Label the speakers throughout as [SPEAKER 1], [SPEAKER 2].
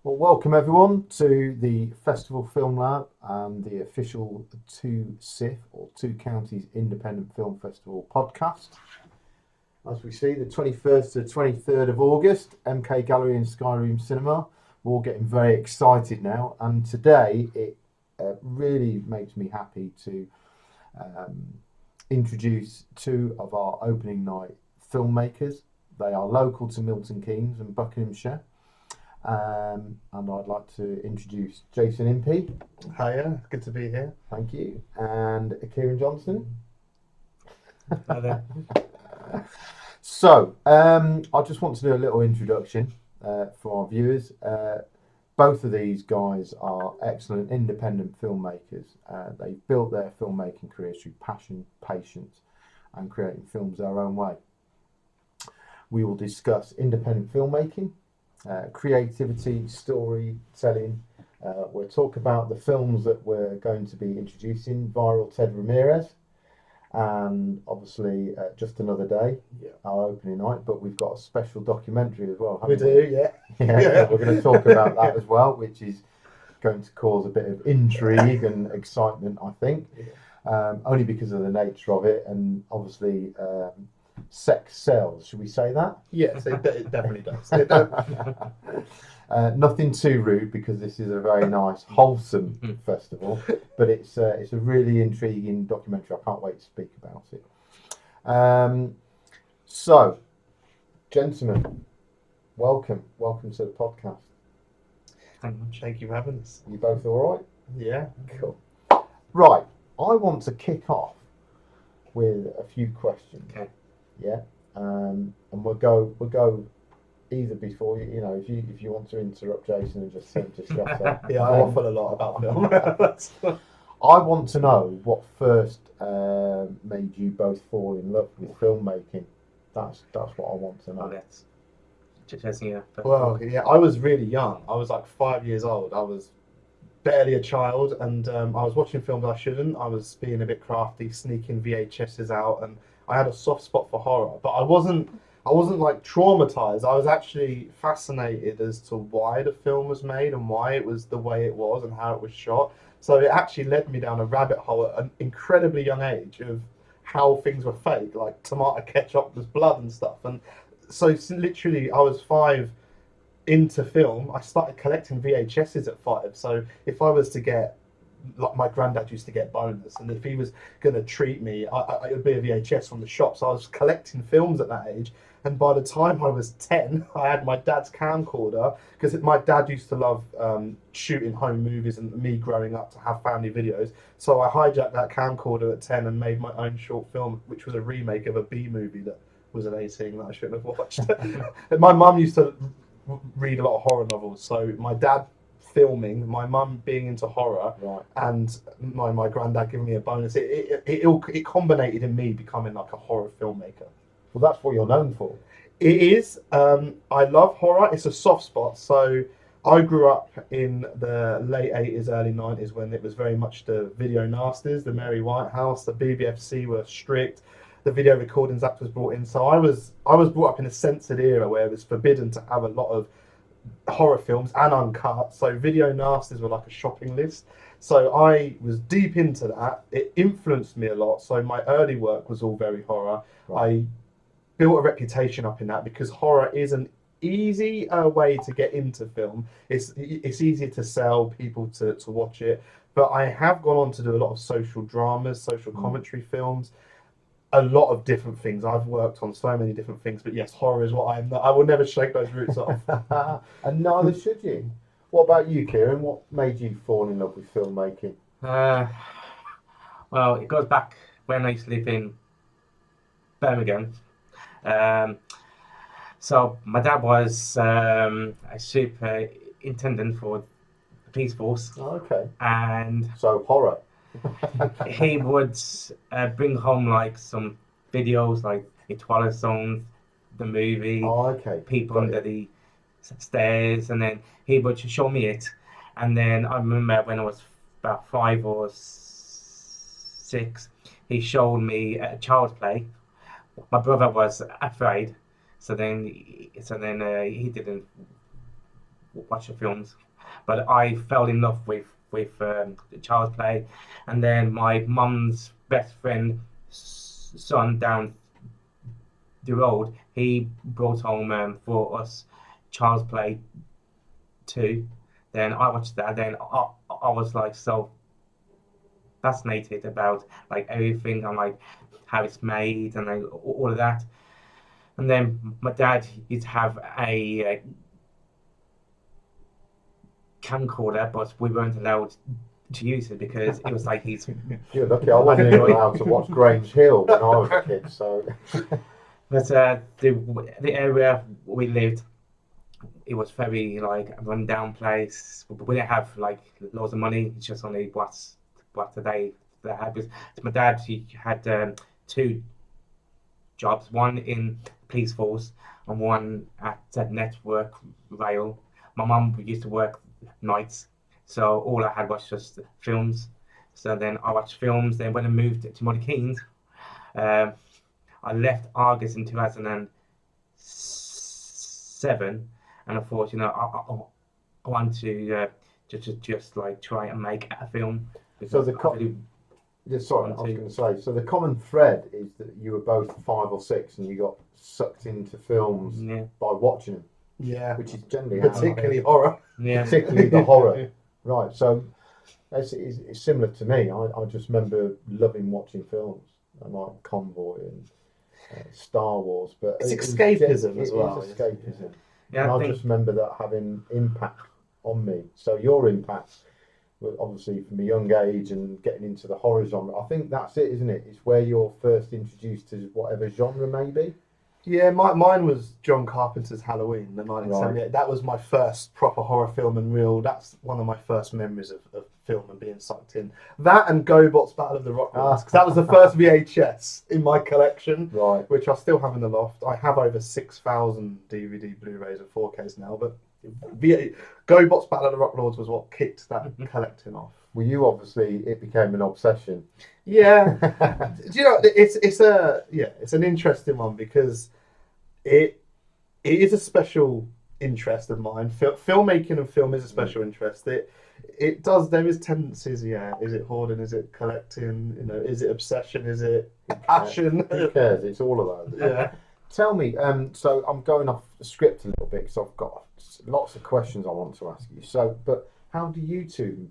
[SPEAKER 1] Well, welcome everyone to the Festival Film Lab and the official Two SIF or Two Counties Independent Film Festival podcast. As we see, the 21st to 23rd of August, MK Gallery and Skyroom Cinema. We're all getting very excited now, and today it really makes me happy to introduce two of our opening night filmmakers. They are local to Milton Keynes and Buckinghamshire. And I'd like to introduce Jason Impey.
[SPEAKER 2] Hiya, good to be here.
[SPEAKER 1] Thank you. And Kieran Johnston.
[SPEAKER 2] Hi there.
[SPEAKER 1] So, I just want to do a little introduction for our viewers. Both of these guys are excellent independent filmmakers. They've built their filmmaking careers through passion, patience, and creating films their own way. We will discuss independent filmmaking, creativity, storytelling. We'll talk about the films that we're going to be introducing, Viral Ted Ramirez, and obviously Just Another Day, our opening night, but we've got a special documentary as well, haven't we?
[SPEAKER 2] We do, yeah.
[SPEAKER 1] Yeah, we're going to talk about that as well, which is going to cause a bit of intrigue and excitement, I think, only because of the nature of it, and obviously sex sells, should we say that?
[SPEAKER 2] Yes, it definitely does.
[SPEAKER 1] Nothing too rude, because this is a very nice, wholesome festival, but it's a really intriguing documentary. I can't wait to speak about it. So, gentlemen, welcome to the podcast.
[SPEAKER 2] Thank you for having us.
[SPEAKER 1] You both all right?
[SPEAKER 2] Yeah.
[SPEAKER 1] Cool. Right, I want to kick off with a few questions.
[SPEAKER 2] Okay.
[SPEAKER 1] Yeah, and we'll go either before if you want to interrupt Jason and just discuss that.
[SPEAKER 2] Yeah, I waffle a lot about film.
[SPEAKER 1] I want to know what first made you both fall in love with filmmaking. That's what I want to know.
[SPEAKER 3] That's Jason, yeah.
[SPEAKER 2] Well, yeah, I was really young. I was like 5 years old. I was barely a child, and I was watching films I shouldn't. I was being a bit crafty, sneaking VHSs out, and I had a soft spot for horror, but I wasn't like traumatized. I was actually fascinated as to why the film was made and why it was the way it was and how it was shot. So it actually led me down a rabbit hole at an incredibly young age of how things were fake, like tomato ketchup was blood and stuff. And so literally I was 5 into film. I started collecting VHSs at 5. So if I was to get, like my granddad used to get bonus, and if he was going to treat me, it would be a VHS from the shop. So I was collecting films at that age, and by the time I was 10, I had my dad's camcorder, because my dad used to love shooting home movies, and me growing up to have family videos. So I hijacked that camcorder at 10 and made my own short film, which was a remake of a B movie that was an 18 that I shouldn't have watched. And my mum used to read a lot of horror novels, so my dad filming, my mum being into horror,
[SPEAKER 1] Right.
[SPEAKER 2] and my granddad giving me a bonus, it combinated in me becoming like a horror filmmaker.
[SPEAKER 1] Well, that's what you're known for.
[SPEAKER 2] It is. I love horror. It's a soft spot. So I grew up in the late 80s, early 90s, when it was very much the video nasties, the Mary Whitehouse, the BBFC were strict. The Video Recordings Act was brought in. So I was brought up in a censored era where it was forbidden to have a lot of horror films and uncut, so video nasties were like a shopping list. So I was deep into that. It influenced me a lot, so my early work was all very horror.
[SPEAKER 1] Right.
[SPEAKER 2] I built a reputation up in that because horror is an easy way to get into film. It's easier to sell people to watch it, but I have gone on to do a lot of social dramas, social commentary films, a lot of different things. I've worked on so many different things, but yes, horror is what I am. I will never shake those roots off.
[SPEAKER 1] And neither should you. What about you, Kieran? What made you fall in love with filmmaking?
[SPEAKER 3] Well, it goes back when I used to live in Birmingham. So my dad was a superintendent for the police force,
[SPEAKER 1] Okay.
[SPEAKER 3] and
[SPEAKER 1] So horror.
[SPEAKER 3] he would bring home like some videos, like the Twilight Zone, the movie,
[SPEAKER 1] Okay.
[SPEAKER 3] people
[SPEAKER 1] Got
[SPEAKER 3] under
[SPEAKER 1] it.
[SPEAKER 3] the stairs, and then he would show me it. And then I remember when I was about 5 or 6, he showed me a child's play. My brother was afraid, so then he didn't watch the films. But I fell in love with child's play, and then my mum's best friend son down the road, he brought home for us child's play 2. Then I watched that. Then I was like so fascinated about like everything and like how it's made and like all of that. And then my dad used to have a camcorder, but we weren't allowed to use it because it was like he's.
[SPEAKER 1] You're lucky. I wasn't even allowed to watch Grange Hill when I was a kid. So,
[SPEAKER 3] But the area we lived, it was very like a run-down place. We didn't have like loads of money. It's just only what they had. Because my dad, he had 2 jobs, one in police force and one at Network Rail. My mum used to work nights, so all I had was just films. So then I watched films. Then when I moved to Milton Keynes, I left Argus in 2007, and I thought, you know, I want to just like try and make a film.
[SPEAKER 1] so the sorry, I was going to say. So the common thread is that you were both 5 or 6, and you got sucked into films by watching them.
[SPEAKER 2] Yeah,
[SPEAKER 1] Which is generally
[SPEAKER 2] particularly horror.
[SPEAKER 3] Yeah,
[SPEAKER 1] particularly the horror. Right. So it's similar to me. I just remember loving watching films, like Convoy and Star Wars. But
[SPEAKER 2] It's escapism as well.
[SPEAKER 1] It's escapism.
[SPEAKER 3] yeah.
[SPEAKER 1] And
[SPEAKER 3] I
[SPEAKER 1] I
[SPEAKER 3] think
[SPEAKER 1] just remember that having impact on me. So your impact, was obviously from a young age and getting into the horror genre. I think that's it, isn't it? It's where you're first introduced to whatever genre maybe.
[SPEAKER 2] Yeah, mine was John Carpenter's Halloween, the 1978.
[SPEAKER 1] Right.
[SPEAKER 2] That was my first proper horror film and real. That's one of my first memories of film and being sucked in. That and GoBot's Battle of the Rock Lords, 'cause that was the first VHS in my collection,
[SPEAKER 1] Right.
[SPEAKER 2] which I still have in the loft. I have over 6,000 DVD, Blu-rays, and 4Ks now, but GoBot's Battle of the Rock Lords was what kicked that collecting off.
[SPEAKER 1] Well, you obviously, it became an obsession.
[SPEAKER 2] Yeah, do you know it's an interesting one because it is a special interest of mine. Filmmaking and film is a special interest. There is tendencies. Yeah, is it hoarding? Is it collecting? You know, is it obsession? Is it passion?
[SPEAKER 1] Who cares? It's all of those.
[SPEAKER 2] Yeah.
[SPEAKER 1] Tell me, so I'm going off the script a little bit because I've got lots of questions I want to ask you. So, but how do you two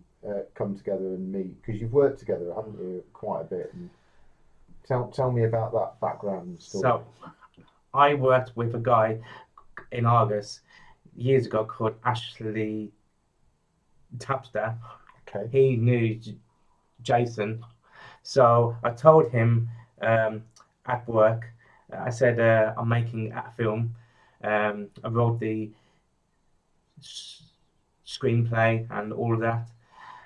[SPEAKER 1] come together and meet? Because you've worked together, haven't you, quite a bit? And tell me about that background story.
[SPEAKER 3] so. I worked with a guy in Argus years ago called Ashley Tapster.
[SPEAKER 1] Okay.
[SPEAKER 3] He knew Jason, so I told him at work. I said I'm making a film. I wrote the screenplay and all of that,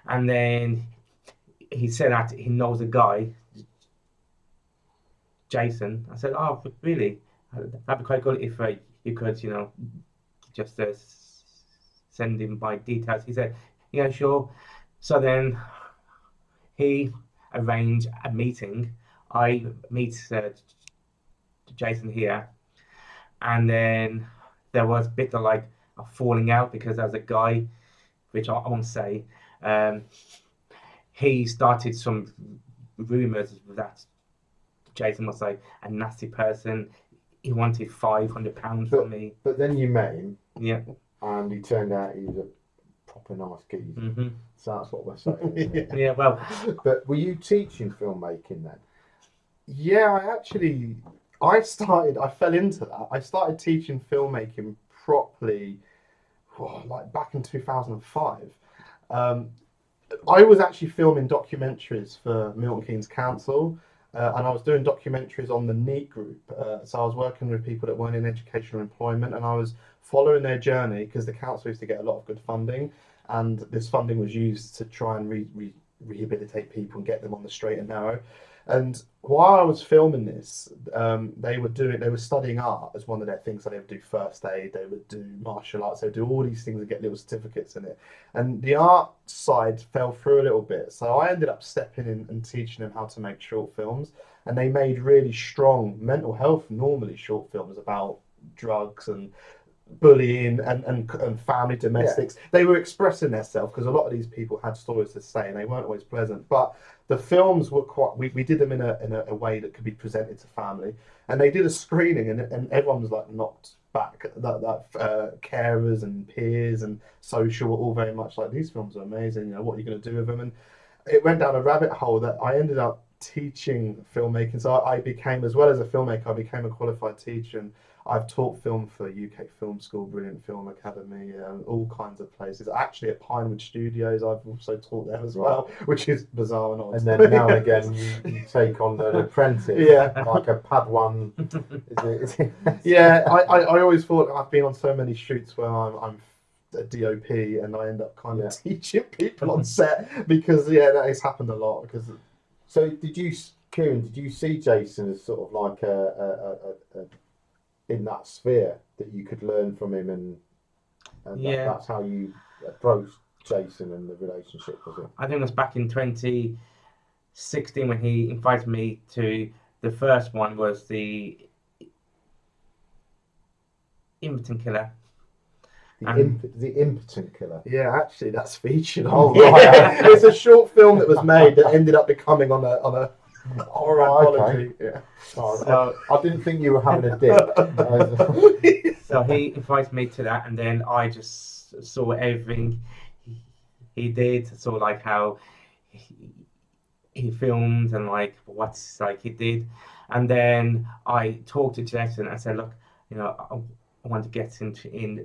[SPEAKER 3] and then he said that he knows a guy, Jason. I said, "Oh, really? That'd be quite good if you could, you know, just send him my details." He said, "Yeah, sure." So then he arranged a meeting. I meet Jason here, and then there was a bit of like a falling out because there was a guy, which I won't say. He started some rumors that Jason was like a nasty person. He wanted £500 from me.
[SPEAKER 1] But then you met him,
[SPEAKER 3] Yeah.
[SPEAKER 1] and he turned out he was a proper nice geezer.
[SPEAKER 3] Mm-hmm.
[SPEAKER 1] So that's what we're saying. Isn't it?
[SPEAKER 3] Yeah. Well.
[SPEAKER 1] But were you teaching filmmaking then?
[SPEAKER 2] Yeah, I fell into that. I started teaching filmmaking properly, like back in 2005. I was actually filming documentaries for Milton Keynes Council, and I was doing documentaries on the NEAT group. So I was working with people that weren't in education or employment, and I was following their journey because the council used to get a lot of good funding, and this funding was used to try and rehabilitate people and get them on the straight and narrow. And while I was filming this, they were studying art as one of their things. So they would do first aid, they would do martial arts, they would do all these things and get little certificates in it. And the art side fell through a little bit. So I ended up stepping in and teaching them how to make short films. And they made really strong mental health, normally short films about drugs and bullying and family domestics. They were expressing themselves because a lot of these people had stories to say and they weren't always pleasant. But the films were we did them in a way that could be presented to family. And they did a screening and everyone was like knocked back. That carers and peers and social were all very much like, these films are amazing. What are you going to do with them? And it went down a rabbit hole that I ended up teaching filmmaking. So I became, as well as a filmmaker, I became a qualified teacher. And I've taught film for UK Film School, Brilliant Film Academy, all kinds of places. Actually, at Pinewood Studios, I've also taught there as well, which is bizarre and odd.
[SPEAKER 1] And then now and again, you take on an apprentice, like a Padawan.
[SPEAKER 2] Yeah, I always thought I've been on so many shoots where I'm a DOP and I end up kind of teaching people on set because that has happened a lot. Because
[SPEAKER 1] so, Kieran? Did you see Jason as sort of like a in that sphere that you could learn from him, and that's how you approached Jason and the relationship, was it? I
[SPEAKER 3] think it was back in 2016 when he invited me to, the first one was the Impotent Killer.
[SPEAKER 1] The Impotent Killer.
[SPEAKER 2] Yeah, actually, that's featured on. Right. It's a short film that was made that ended up becoming on a horror anthology.
[SPEAKER 1] Okay. Yeah. So, I didn't think you were having a dip.
[SPEAKER 3] So he invited me to that, and then I just saw everything he did. Saw like how he filmed and like what's like he did, and then I talked to Jason and I said, look, I want to get into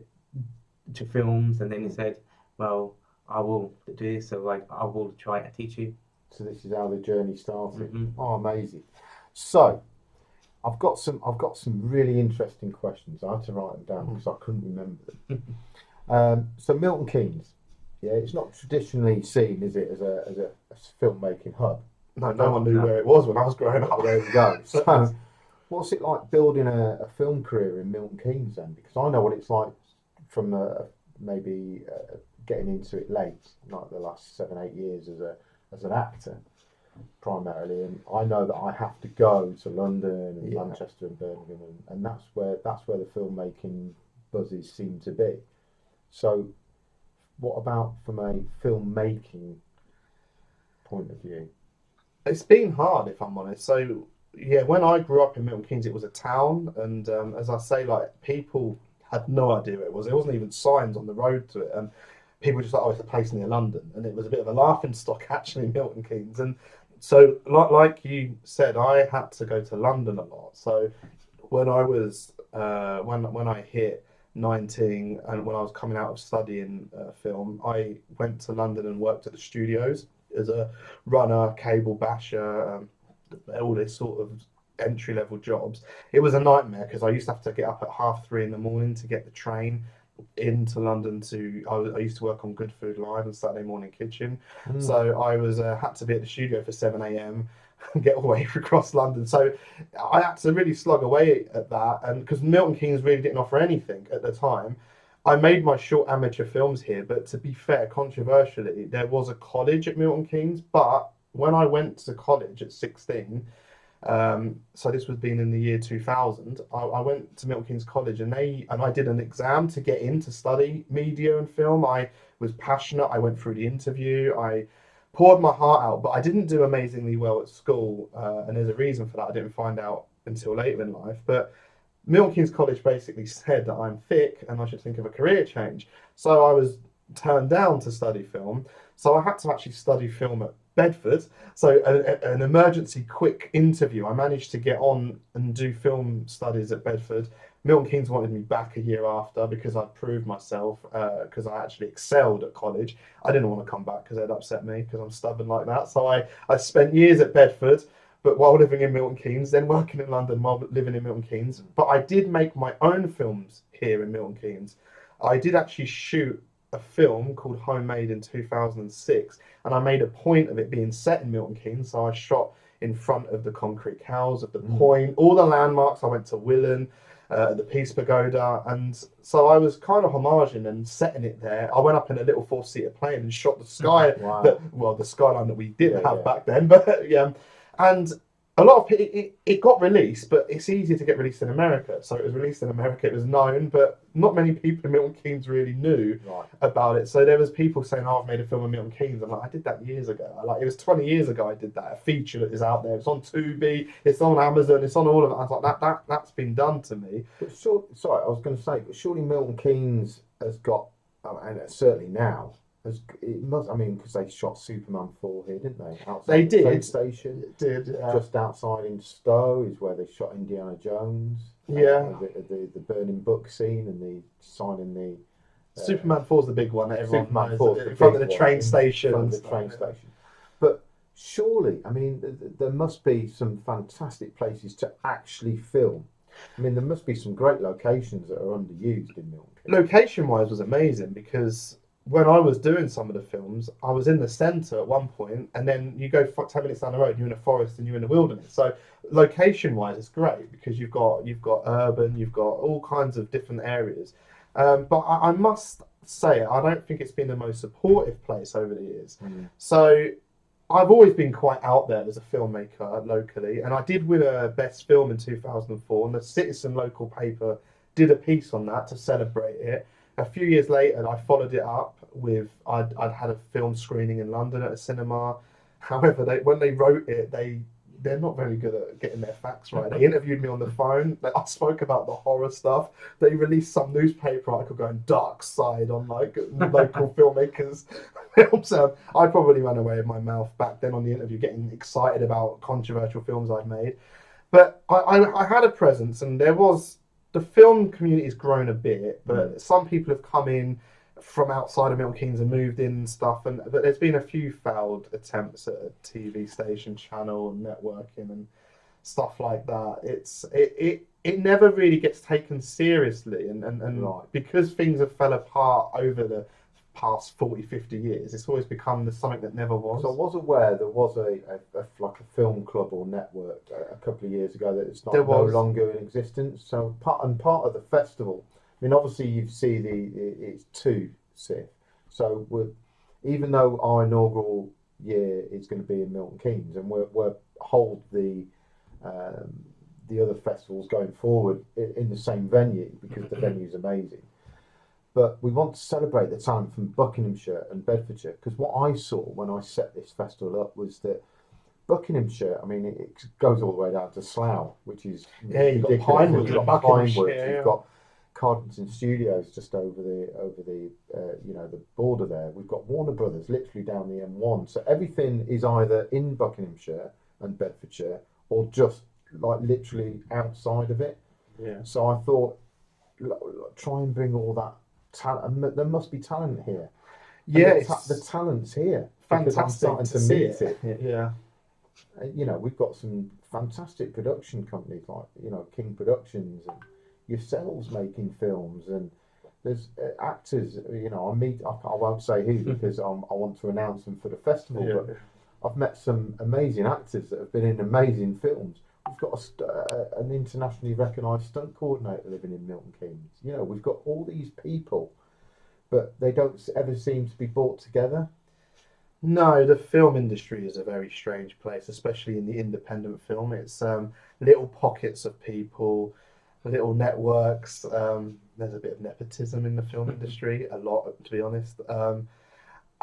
[SPEAKER 3] films, and then he said, well, I will do this, so like I will try and teach you.
[SPEAKER 1] So this is how the journey started. Mm-hmm. Oh, amazing! So I've got some really interesting questions. I had to write them down because I couldn't remember them. So Milton Keynes, it's not traditionally seen, is it, as a filmmaking hub?
[SPEAKER 2] No one knew where it was when I was growing up.
[SPEAKER 1] There we go. So what's it like building a film career in Milton Keynes then? Because I know what it's like from maybe getting into it late, like the last 7-8 years as an actor primarily, and I know that I have to go to London and Manchester and Birmingham, and that's where the filmmaking buzzes seem to be. So what about from a filmmaking point of view?
[SPEAKER 2] It's been hard, if I'm honest. So when I grew up in Milton Keynes, it was a town, and as I say, like, people had no idea what it was. There wasn't even signs on the road to it, and people were just like, it's a place near London, and it was a bit of a laughing stock actually, Milton Keynes. And so, like you said, I had to go to London a lot. So when I was when I hit 19 and when I was coming out of studying film, I went to London and worked at the studios as a runner, cable basher, all this sort of entry-level jobs. It was a nightmare because I used to have to get up at 3:30 in the morning to get the train into London I used to work on Good Food Live and Saturday Morning Kitchen. So I was had to be at the studio for 7 a.m. and get all the way across London. So I had to really slug away at that, and because Milton Keynes really didn't offer anything at the time. I made my short amateur films here, but to be fair, controversially, there was a college at Milton Keynes, but when I went to college at 16, so this was been in the year 2000, I went to Milton Keynes College and I did an exam to get in to study media and film. I was passionate. I went through the interview. I poured my heart out, but I didn't do amazingly well at school, and there's a reason for that. I didn't find out until later in life, but Milton Keynes College basically said that I'm thick and I should think of a career change. So I was turned down to study film. So I had to actually study film at Bedford. So an emergency quick interview. I managed to get on and do film studies at Bedford. Milton Keynes wanted me back a year after because I'd proved myself, because I actually excelled at college. I didn't want to come back because they'd upset me because I'm stubborn like that. So I spent years at Bedford, but while living in Milton Keynes, then working in London while living in Milton Keynes. But I did make my own films here in Milton Keynes. I did actually shoot a film called Homemade in 2006, and I made a point of it being set in Milton Keynes. So I shot in front of the concrete cows of the Point, all the landmarks. I went to Willen, the Peace Pagoda, and so I was kind of homaging and setting it there. I went up in a little 4-seater plane and shot the sky, the skyline that we didn't have back then. But and a lot of it got released, but it's easier to get released in America. So it was released in America, it was known, but not many people in Milton Keynes really knew about it. So there was people saying, "Oh, I've made a film of Milton Keynes." I'm like, I did that years ago. Like, it was 20 years ago I did that. A feature that is out there. It's on Tubi, it's on Amazon, it's on all of it. I was like, that's been done to me.
[SPEAKER 1] But sorry, I was going to say, but surely Milton Keynes has got, and certainly now. It must, I mean, because they shot Superman 4 here, didn't they? Outside
[SPEAKER 2] They
[SPEAKER 1] the train
[SPEAKER 2] did.
[SPEAKER 1] station.
[SPEAKER 2] Did
[SPEAKER 1] Just outside in Stowe is where they shot Indiana Jones.
[SPEAKER 2] Yeah.
[SPEAKER 1] The burning book scene and the signing the.
[SPEAKER 2] Superman 4's the big one that everyone
[SPEAKER 1] Superman
[SPEAKER 2] knows.
[SPEAKER 1] 4's
[SPEAKER 2] In front of the train station.
[SPEAKER 1] In front of the train station. But surely, I mean, there must be some fantastic places to actually film. I mean, there must be some great locations that are underused in Milton Keynes.
[SPEAKER 2] Location-wise was amazing because when I was doing some of the films, I was in the centre at one point, and then you go 10 minutes down the road, and you're in a forest and you're in the wilderness. So location-wise, it's great because you've got urban, you've got all kinds of different areas. But I must say, I don't think it's been the most supportive place over the years. So I've always been quite out there as a filmmaker locally, and I did win a Best Film in 2004, and the Citizen local paper did a piece on that to celebrate it. A few years later, I followed it up with I'd had a film screening in London at a cinema. However, when they wrote it, they're not very good at getting their facts right. They interviewed me on the phone. I spoke about the horror stuff. They released some newspaper article going dark side on like local filmmakers' films. So I probably ran away with my mouth back then on the interview, getting excited about controversial films I'd made. But I had a presence, and the film community has grown a bit, but some people have come in from outside of Milton Keynes and moved in and stuff. But there's been a few failed attempts at a TV station channel and networking and stuff like that. It never really gets taken seriously, and because things have fell apart over the past 40-50 years, it's always become something that never was.
[SPEAKER 1] So I was aware there was like a film club or network a couple of years ago that it's no longer in existence. So part of the festival, I mean, obviously you see it's 2 SIF. So even though our inaugural year is going to be in Milton Keynes, and we're hold the other festivals going forward in the same venue because the venue's amazing. But we want to celebrate the talent from Buckinghamshire and Bedfordshire, because what I saw when I set this festival up was that Buckinghamshire, I mean, it goes all the way down to Slough, which is
[SPEAKER 2] you've got Pinewood,
[SPEAKER 1] you've got Pinewood, you've got Cardington Studios just over the the border there. We've got Warner Brothers literally down the M1. So everything is either in Buckinghamshire and Bedfordshire or just like literally outside of it.
[SPEAKER 2] Yeah.
[SPEAKER 1] So I thought, try and bring all that talent. There must be talent here.
[SPEAKER 2] Yeah,
[SPEAKER 1] the talent's here.
[SPEAKER 2] Fantastic.
[SPEAKER 1] I'm starting to meet it.
[SPEAKER 2] Yeah.
[SPEAKER 1] We've got some fantastic production companies like King Productions and yourselves making films, and there's actors. I won't say who because I want to announce them for the festival.
[SPEAKER 2] Yeah.
[SPEAKER 1] But I've met some amazing actors that have been in amazing films. We've got an internationally recognised stunt coordinator living in Milton Keynes. We've got all these people, but they don't ever seem to be brought together.
[SPEAKER 2] No, the film industry is a very strange place, especially in the independent film. It's little pockets of people, little networks. There's a bit of nepotism in the film industry, a lot, to be honest.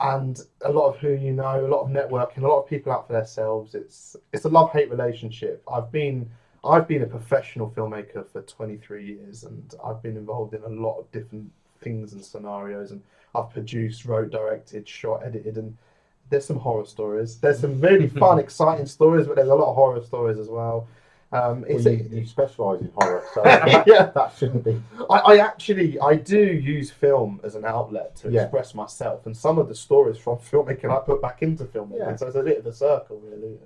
[SPEAKER 2] And a lot of who a lot of networking, a lot of people out for themselves. It's a love-hate relationship. I've been a professional filmmaker for 23 years, and I've been involved in a lot of different things and scenarios, and I've produced, wrote, directed, shot, edited, and there's some horror stories. There's some really fun, exciting stories, but there's a lot of horror stories as well.
[SPEAKER 1] You specialise in horror, so that shouldn't be.
[SPEAKER 2] I do use film as an outlet to express myself, and some of the stories from filmmaking I put back into filmmaking. So it's a bit of a circle, really.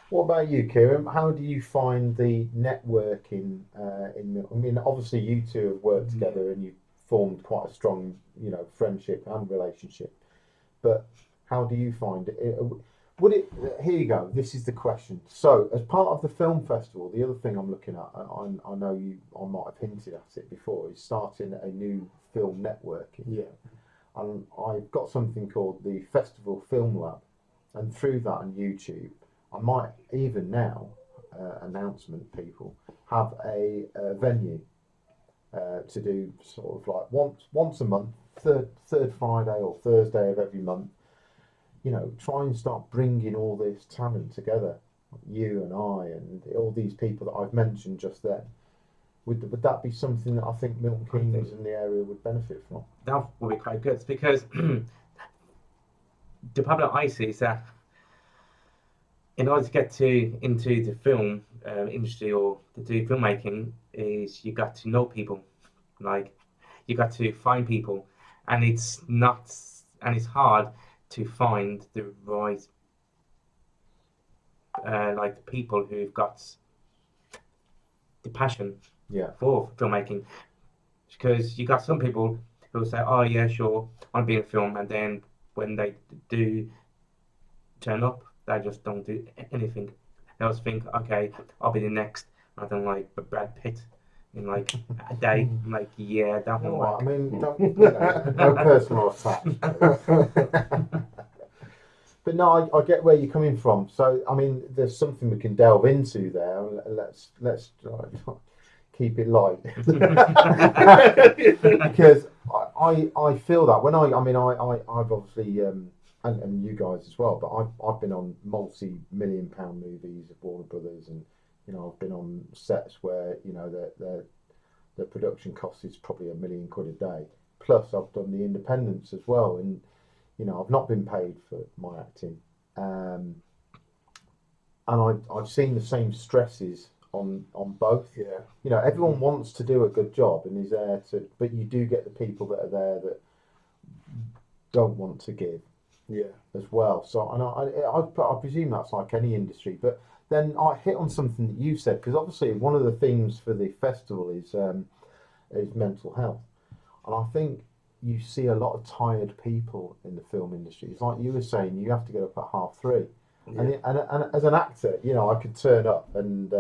[SPEAKER 1] What about you, Kieran? How do you find the networking I mean, obviously you two have worked together and you've formed quite a strong, friendship and relationship. But how do you find it? Here you go. This is the question. So, as part of the film festival, the other thing I'm looking at, and I know I might have hinted at it before, is starting a new film networking.
[SPEAKER 2] Yeah.
[SPEAKER 1] And I've got something called the Festival Film Lab, and through that on YouTube, I might even now announcement people, have a venue to do sort of like once a month, third Friday or Thursday of every month. Try and start bringing all this talent together, you and I and all these people that I've mentioned just then. Would that be something that I think Milton Keynes and the area would benefit from?
[SPEAKER 3] That would be quite good, because the problem I see is that in order to get into the film industry or to do filmmaking, is you got to know people, like you got to find people, and it's hard to find the right like people who've got the passion for filmmaking, because you got some people who say, oh yeah, sure, I'll be in a film, and then when they do turn up, they just don't do anything. They always think, okay, I'll be the next, I don't like Brad Pitt in like a day. I'm like, yeah, that won't work.
[SPEAKER 1] I mean, no personal attack. But no, I get where you're coming from. So I mean, there's something we can delve into there. Let's keep it light, because I feel that when I've obviously and you guys as well, but I've been on multi-million-pound movies of Warner Brothers, and I've been on sets where the production cost is probably £1 million a day. Plus I've done the independents as well, and I've not been paid for my acting, and I've seen the same stresses on both. Everyone wants to do a good job and is there to, but you do get the people that are there that don't want to give as well. So I presume that's like any industry, but then I hit on something that you said, because obviously one of the themes for the festival is mental health, and I think you see a lot of tired people in the film industry. It's like you were saying, you have to get up at 3:30. And as an actor, I could turn up and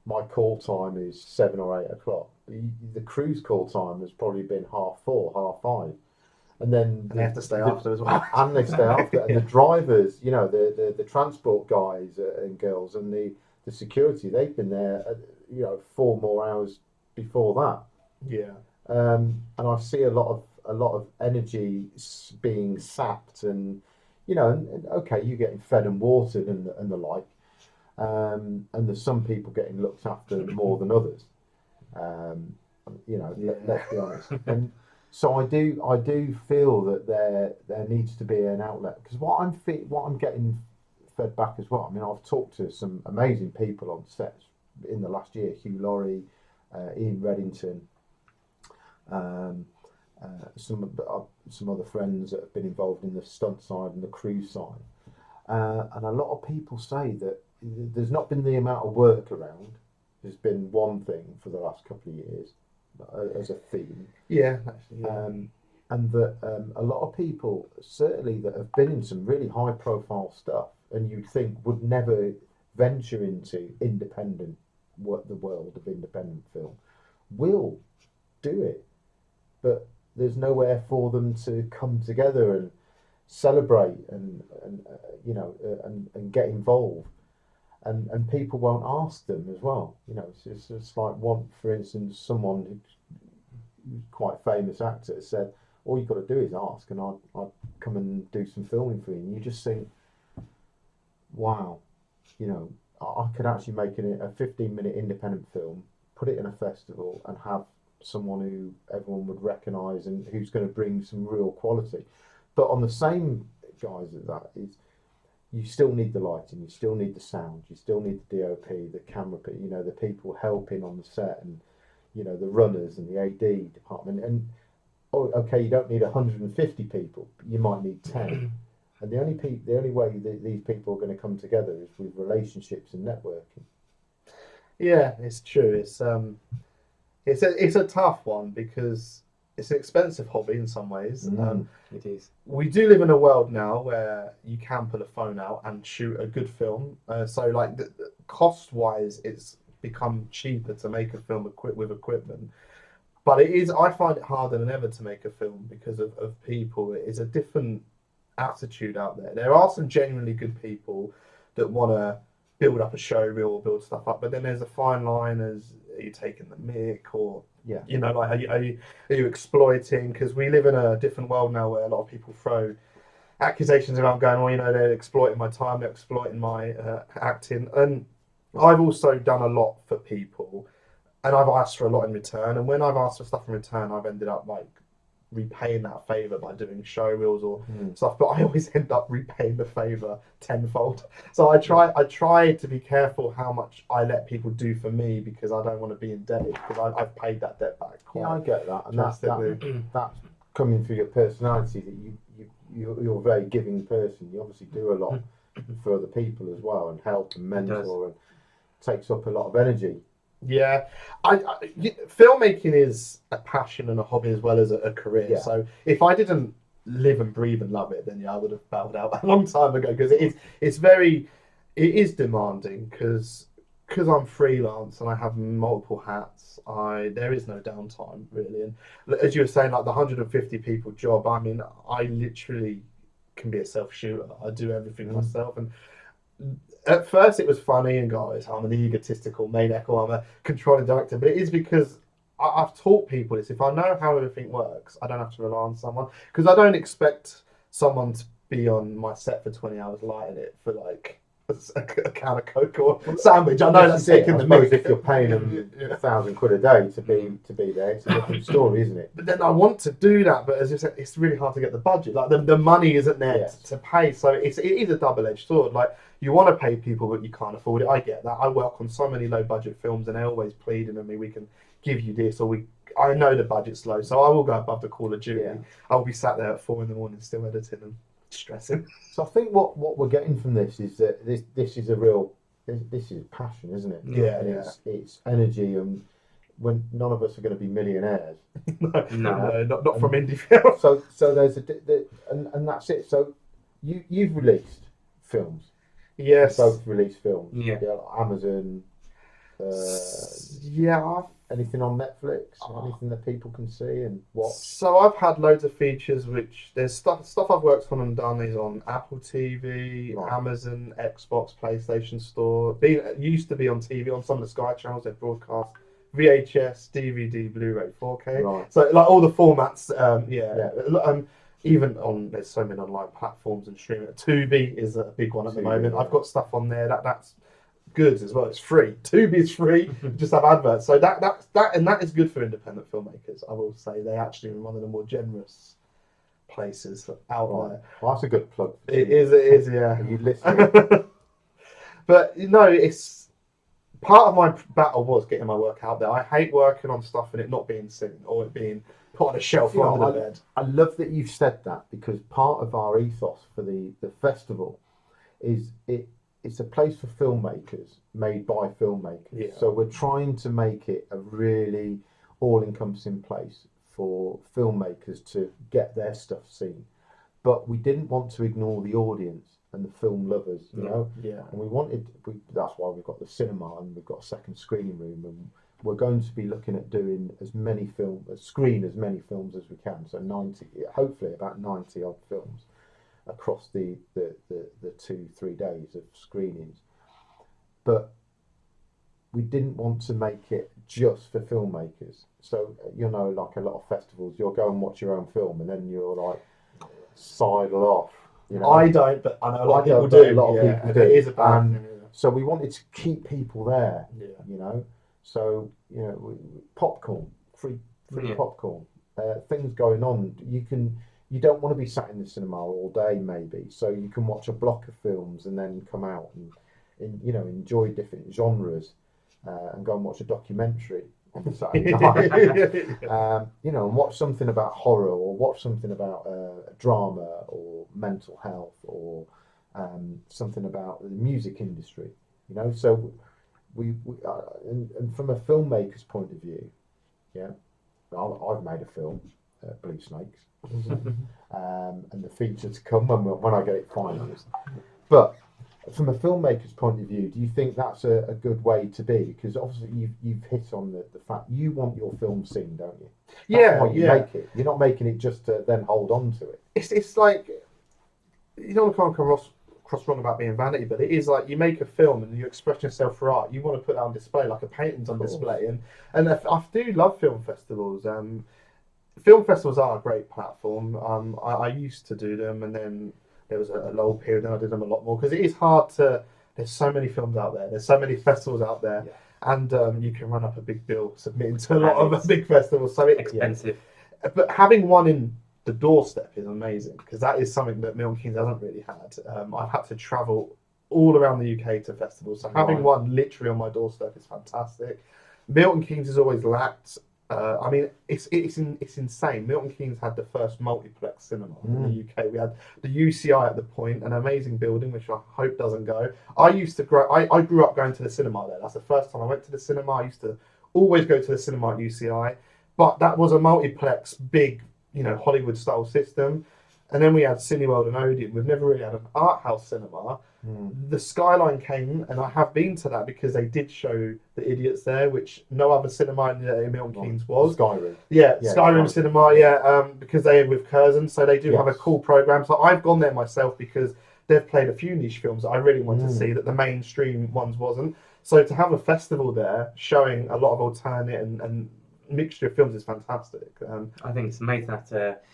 [SPEAKER 1] my call time is 7 or 8 o'clock. The crew's call time has probably been 4:30, 5:30. And then
[SPEAKER 2] they have to stay after as well.
[SPEAKER 1] And they stay after. And the drivers, the transport guys and girls and the security, they've been there, 4 more hours before that. And I see a lot of energy being sapped, and and okay, you're getting fed and watered and the like, and there's some people getting looked after more than others. Let's be honest. And so I do feel that there needs to be an outlet, because what I'm getting fed back as well. I mean, I've talked to some amazing people on sets in the last year: Hugh Laurie, Ian Reddington. Some other friends that have been involved in the stunt side and the crew side, and a lot of people say that there's not been the amount of work around. There's been one thing for the last couple of years as a theme, and that a lot of people certainly that have been in some really high profile stuff, and you'd think would never venture into the world of independent film, will do it. But there's nowhere for them to come together and celebrate and get involved, and people won't ask them as well. It's just like one, for instance, someone who's quite a famous actor said, all you've got to do is ask, and I'll come and do some filming for you. And you just think, wow, I could actually make a 15-minute independent film, put it in a festival, and have someone who everyone would recognise and who's going to bring some real quality. But on the same guise as that is, you still need the lighting, you still need the sound, you still need the DOP, the camera, the people helping on the set, and the runners and the AD department. And okay, you don't need 150 people, you might need 10. And the only way that these people are going to come together is with relationships and networking.
[SPEAKER 2] Yeah, it's true. It's a tough one, because it's an expensive hobby in some ways.
[SPEAKER 3] It is.
[SPEAKER 2] We do live in a world now where you can pull a phone out and shoot a good film. So like cost-wise, it's become cheaper to make a film with equipment. But I find it harder than ever to make a film because of people. It is a different attitude out there. There are some genuinely good people that want to build up a show reel or build stuff up. But then there's a fine line as are you taking the mick or
[SPEAKER 1] Yeah.
[SPEAKER 2] you know, like are you exploiting? Because we live in a different world now where a lot of people throw accusations around going, well, you know, they're exploiting my time, they're exploiting my acting. And I've also done a lot for people, and I've asked for a lot in return. And when I've asked for stuff in return, I've ended up like repaying that favour by doing show reels or stuff. But I always end up repaying the favour tenfold. So I try to be careful how much I let people do for me because I don't want to be indebted because I've paid that debt back.
[SPEAKER 1] Yeah, I get that, and that's coming through your personality that you're a very giving person. You obviously do a lot for other people as well and help and mentor and takes up a lot of energy.
[SPEAKER 2] Yeah, filmmaking is a passion and a hobby as well as a career.
[SPEAKER 1] Yeah.
[SPEAKER 2] So if I didn't live and breathe and love it, then I would have bowed out a long time ago because it is demanding because I'm freelance and I have multiple hats. There is no downtime really, and as you were saying, like the 150 people job. I mean, I literally can be a self-shooter. I do everything myself and. At first, it was funny, and guys, I'm an egotistical maniac or I'm a controlling director, but it is because I've taught people this. If I know how everything works, I don't have to rely on someone because I don't expect someone to be on my set for 20 hours lighting it for like a can of Coke or sandwich. I know that's taking the mick.
[SPEAKER 1] If you're paying them £1,000 a day to be there, it's a different story, isn't it?
[SPEAKER 2] But then I want to do that, but as you said, it's really hard to get the budget. Like the money isn't there to pay, so it is a double-edged sword. Like you want to pay people, but you can't afford it. I get that. I work on so many low-budget films, and they're always pleading with me. We can give you this, or I know the budget's low, so I will go above the Call of Duty. Yeah. I'll be sat there at 4 a.m. still editing and stressing.
[SPEAKER 1] So I think what we're getting from this is that this is a real this is passion, isn't it?
[SPEAKER 2] Yeah,
[SPEAKER 1] and it's energy, and when none of us are going to be millionaires.
[SPEAKER 2] no, not from indie films.
[SPEAKER 1] So there's and that's it. So you've released films.
[SPEAKER 2] Yes.
[SPEAKER 1] Both released films.
[SPEAKER 3] Yeah.
[SPEAKER 1] Like Amazon.
[SPEAKER 2] Yeah.
[SPEAKER 1] Anything on Netflix? Anything that people can see and watch?
[SPEAKER 2] So I've had loads of features, which there's stuff I've worked on and done is on Apple TV, Amazon, Xbox, PlayStation Store. Used to be on TV on some of the Sky channels. They broadcast VHS, DVD, Blu-ray, 4K.
[SPEAKER 1] Right.
[SPEAKER 2] So like all the formats. Even on there's so many online platforms and streaming. Tubi is a big one at the moment. Yeah. I've got stuff on there that's good as well. It's free. Tubi is free. Just have adverts. So that is good for independent filmmakers. I will say they're actually one of the more generous places out there.
[SPEAKER 1] Well, that's a good plug.
[SPEAKER 2] It is. Yeah.
[SPEAKER 1] You listen.
[SPEAKER 2] But it's part of my battle was getting my work out there. I hate working on stuff and it not being seen or it being put on a shelf under the bed.
[SPEAKER 1] I love that you've said that because part of our ethos for the festival is it's a place for filmmakers made by filmmakers. Yeah. So we're trying to make it a really all-encompassing place for filmmakers to get their stuff seen. But we didn't want to ignore the audience and the film lovers, you know?
[SPEAKER 2] Yeah.
[SPEAKER 1] And that's why we've got the cinema and we've got a second screening room, and we're going to be looking at doing as many films as many films as we can. So 90, hopefully about 90 odd films across the 2-3 days of screenings. But we didn't want to make it just for filmmakers. So, you know, like a lot of festivals, you'll go and watch your own film and then you're like sidle off. You know?
[SPEAKER 2] I don't, but I know a lot of people do.
[SPEAKER 1] A lot of people do.
[SPEAKER 2] It is a bad thing.
[SPEAKER 1] So we wanted to keep people there, you know. So, you know, popcorn, free popcorn, things going on. You don't want to be sat in the cinema all day, maybe. So you can watch a block of films and then come out and you know, enjoy different genres and go and watch a documentary on Saturday night. You know, and watch something about horror or watch something about drama or mental health or something about the music industry. You know, so we and from a filmmaker's point of view, I've made a film, Blue Snakes, and the feature to come when I get it finalised. But from a filmmaker's point of view, do you think that's a good way to be? Because obviously you've hit on the fact you want your film seen, don't you? That's why you make it. You're not making it just to then hold on to it.
[SPEAKER 2] It's like, you don't want to come cross wrong about being vanity, but it is like you make a film and you express yourself for art. You want to put that on display, like a painting's on display, and I do love film festivals. Film festivals are a great platform. I used to do them, and then there was a lull period, and I did them a lot more because it is hard to. There's so many films out there. There's so many festivals out there, and you can run up a big bill submitting to a lot of big festivals. So it's
[SPEAKER 3] expensive.
[SPEAKER 2] Yeah. But having one in the doorstep is amazing because that is something that Milton Keynes hasn't really had. I've had to travel all around the UK to festivals, so having one literally on my doorstep is fantastic. Milton Keynes has always lacked. I mean, it's insane. Milton Keynes had the first multiplex cinema in the UK. We had the UCI at the point, an amazing building which I hope doesn't go. I grew up going to the cinema there. That's the first time I went to the cinema. I used to always go to the cinema at UCI, but that was a multiplex, big, Hollywood style system. And then we had Cineworld and Odeon. We've never really had an art house cinema. The Skyline came, and I have been to that because they did show The Idiots there, which no other cinema in Milton Keynes was.
[SPEAKER 1] Skyrim.
[SPEAKER 2] Yeah, Skyrim Cinema, because they are with Curzon, so they do have a cool programme. So I've gone there myself because they've played a few niche films that I really want to see that the mainstream ones wasn't. So to have a festival there showing a lot of alternate and mixture of films is fantastic.
[SPEAKER 3] I think it's amazing that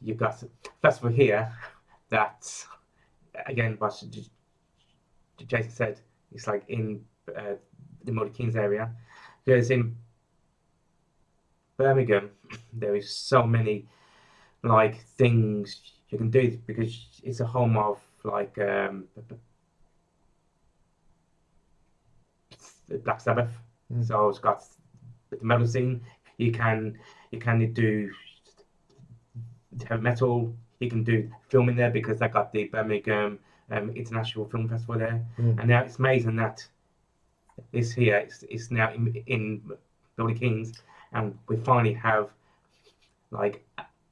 [SPEAKER 3] you've got a festival here that, again, what Jason said, it's like in the Milton Keynes area. Because in Birmingham, there is so many like things you can do because it's a home of like Black Sabbath. So it's got the metal scene. You can do heavy metal. You can do filming there because they got the Birmingham International Film Festival there. And now it's amazing that this here is now in Milton Keynes, and we finally have like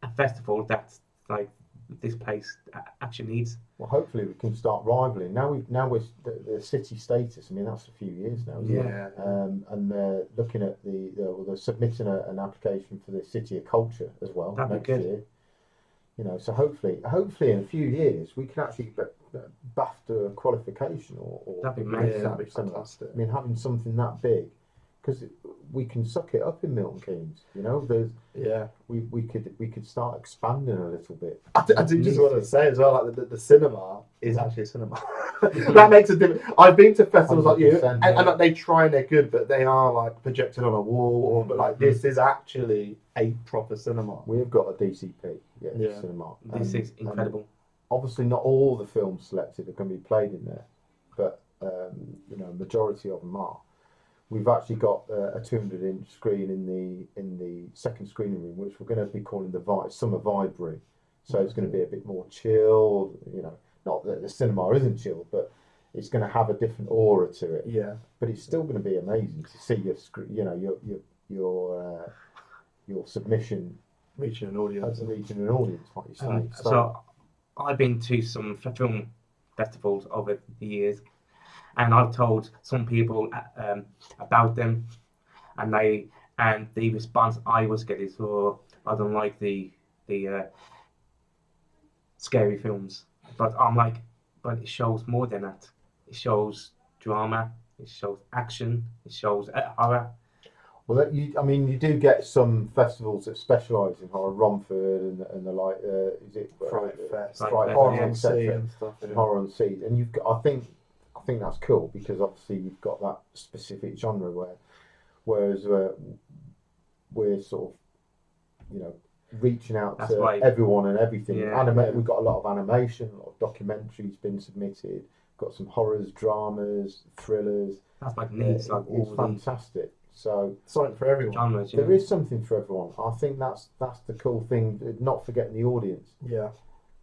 [SPEAKER 3] a festival that's like this place actually needs.
[SPEAKER 1] Well, hopefully we can start rivaling. Now we're the city status. I mean, that's a few years now, isn't it? And they're looking at they're submitting an application for the City of Culture as well next year. So hopefully in a few years we can actually BAFTA qualification or
[SPEAKER 3] that'd be amazing.
[SPEAKER 2] That'd be fantastic.
[SPEAKER 1] I mean, having something that big, because we can suck it up in Milton Keynes. We could start expanding a little bit.
[SPEAKER 2] I do just want to say as well, like the cinema is actually a cinema. That makes a difference. I've been to festivals like you, and they try and they're good, but they are like projected on a wall. But like this is actually a proper cinema.
[SPEAKER 1] We've got a DCP, cinema.
[SPEAKER 3] This is incredible.
[SPEAKER 1] Obviously, not all the films selected are going to be played in there, but majority of them are. We've actually got a 200-inch screen in the second screening room, which we're going to be calling the Summer Vibe Room. So it's going to be a bit more chilled. Not that the cinema isn't chilled, but it's going to have a different aura to it.
[SPEAKER 2] Yeah.
[SPEAKER 1] But it's still going to be amazing to see your submission
[SPEAKER 2] reaching an audience.
[SPEAKER 1] What you say.
[SPEAKER 3] So I've been to some film festivals over the years, and I've told some people about them, and the response I was getting is, I don't like the scary films. But I'm like, but it shows more than that. It shows drama, it shows action, it shows horror.
[SPEAKER 1] Well, you do get some festivals that specialise in horror, Romford and the like. Is it
[SPEAKER 2] Fright Fest,
[SPEAKER 1] Horror
[SPEAKER 2] on Sea and stuff.
[SPEAKER 1] Horror on Sea, and you've got. I think that's cool because obviously you've got that specific genre whereas we're sort of, reaching out to everyone and everything. We've got a lot of animation, a lot of documentaries been submitted. Got some horrors, dramas, thrillers.
[SPEAKER 3] That's like needs like all
[SPEAKER 1] it's fantastic. So
[SPEAKER 2] something for everyone.
[SPEAKER 3] Genres,
[SPEAKER 1] there is something for everyone. I think that's the cool thing. Not forgetting the audience.
[SPEAKER 2] Yeah.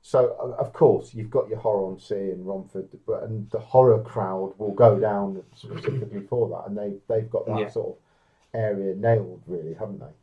[SPEAKER 1] So of course you've got your Horror on Sea and Romford, and the horror crowd will go down specifically for that, and they've got that sort of area nailed, really, haven't they?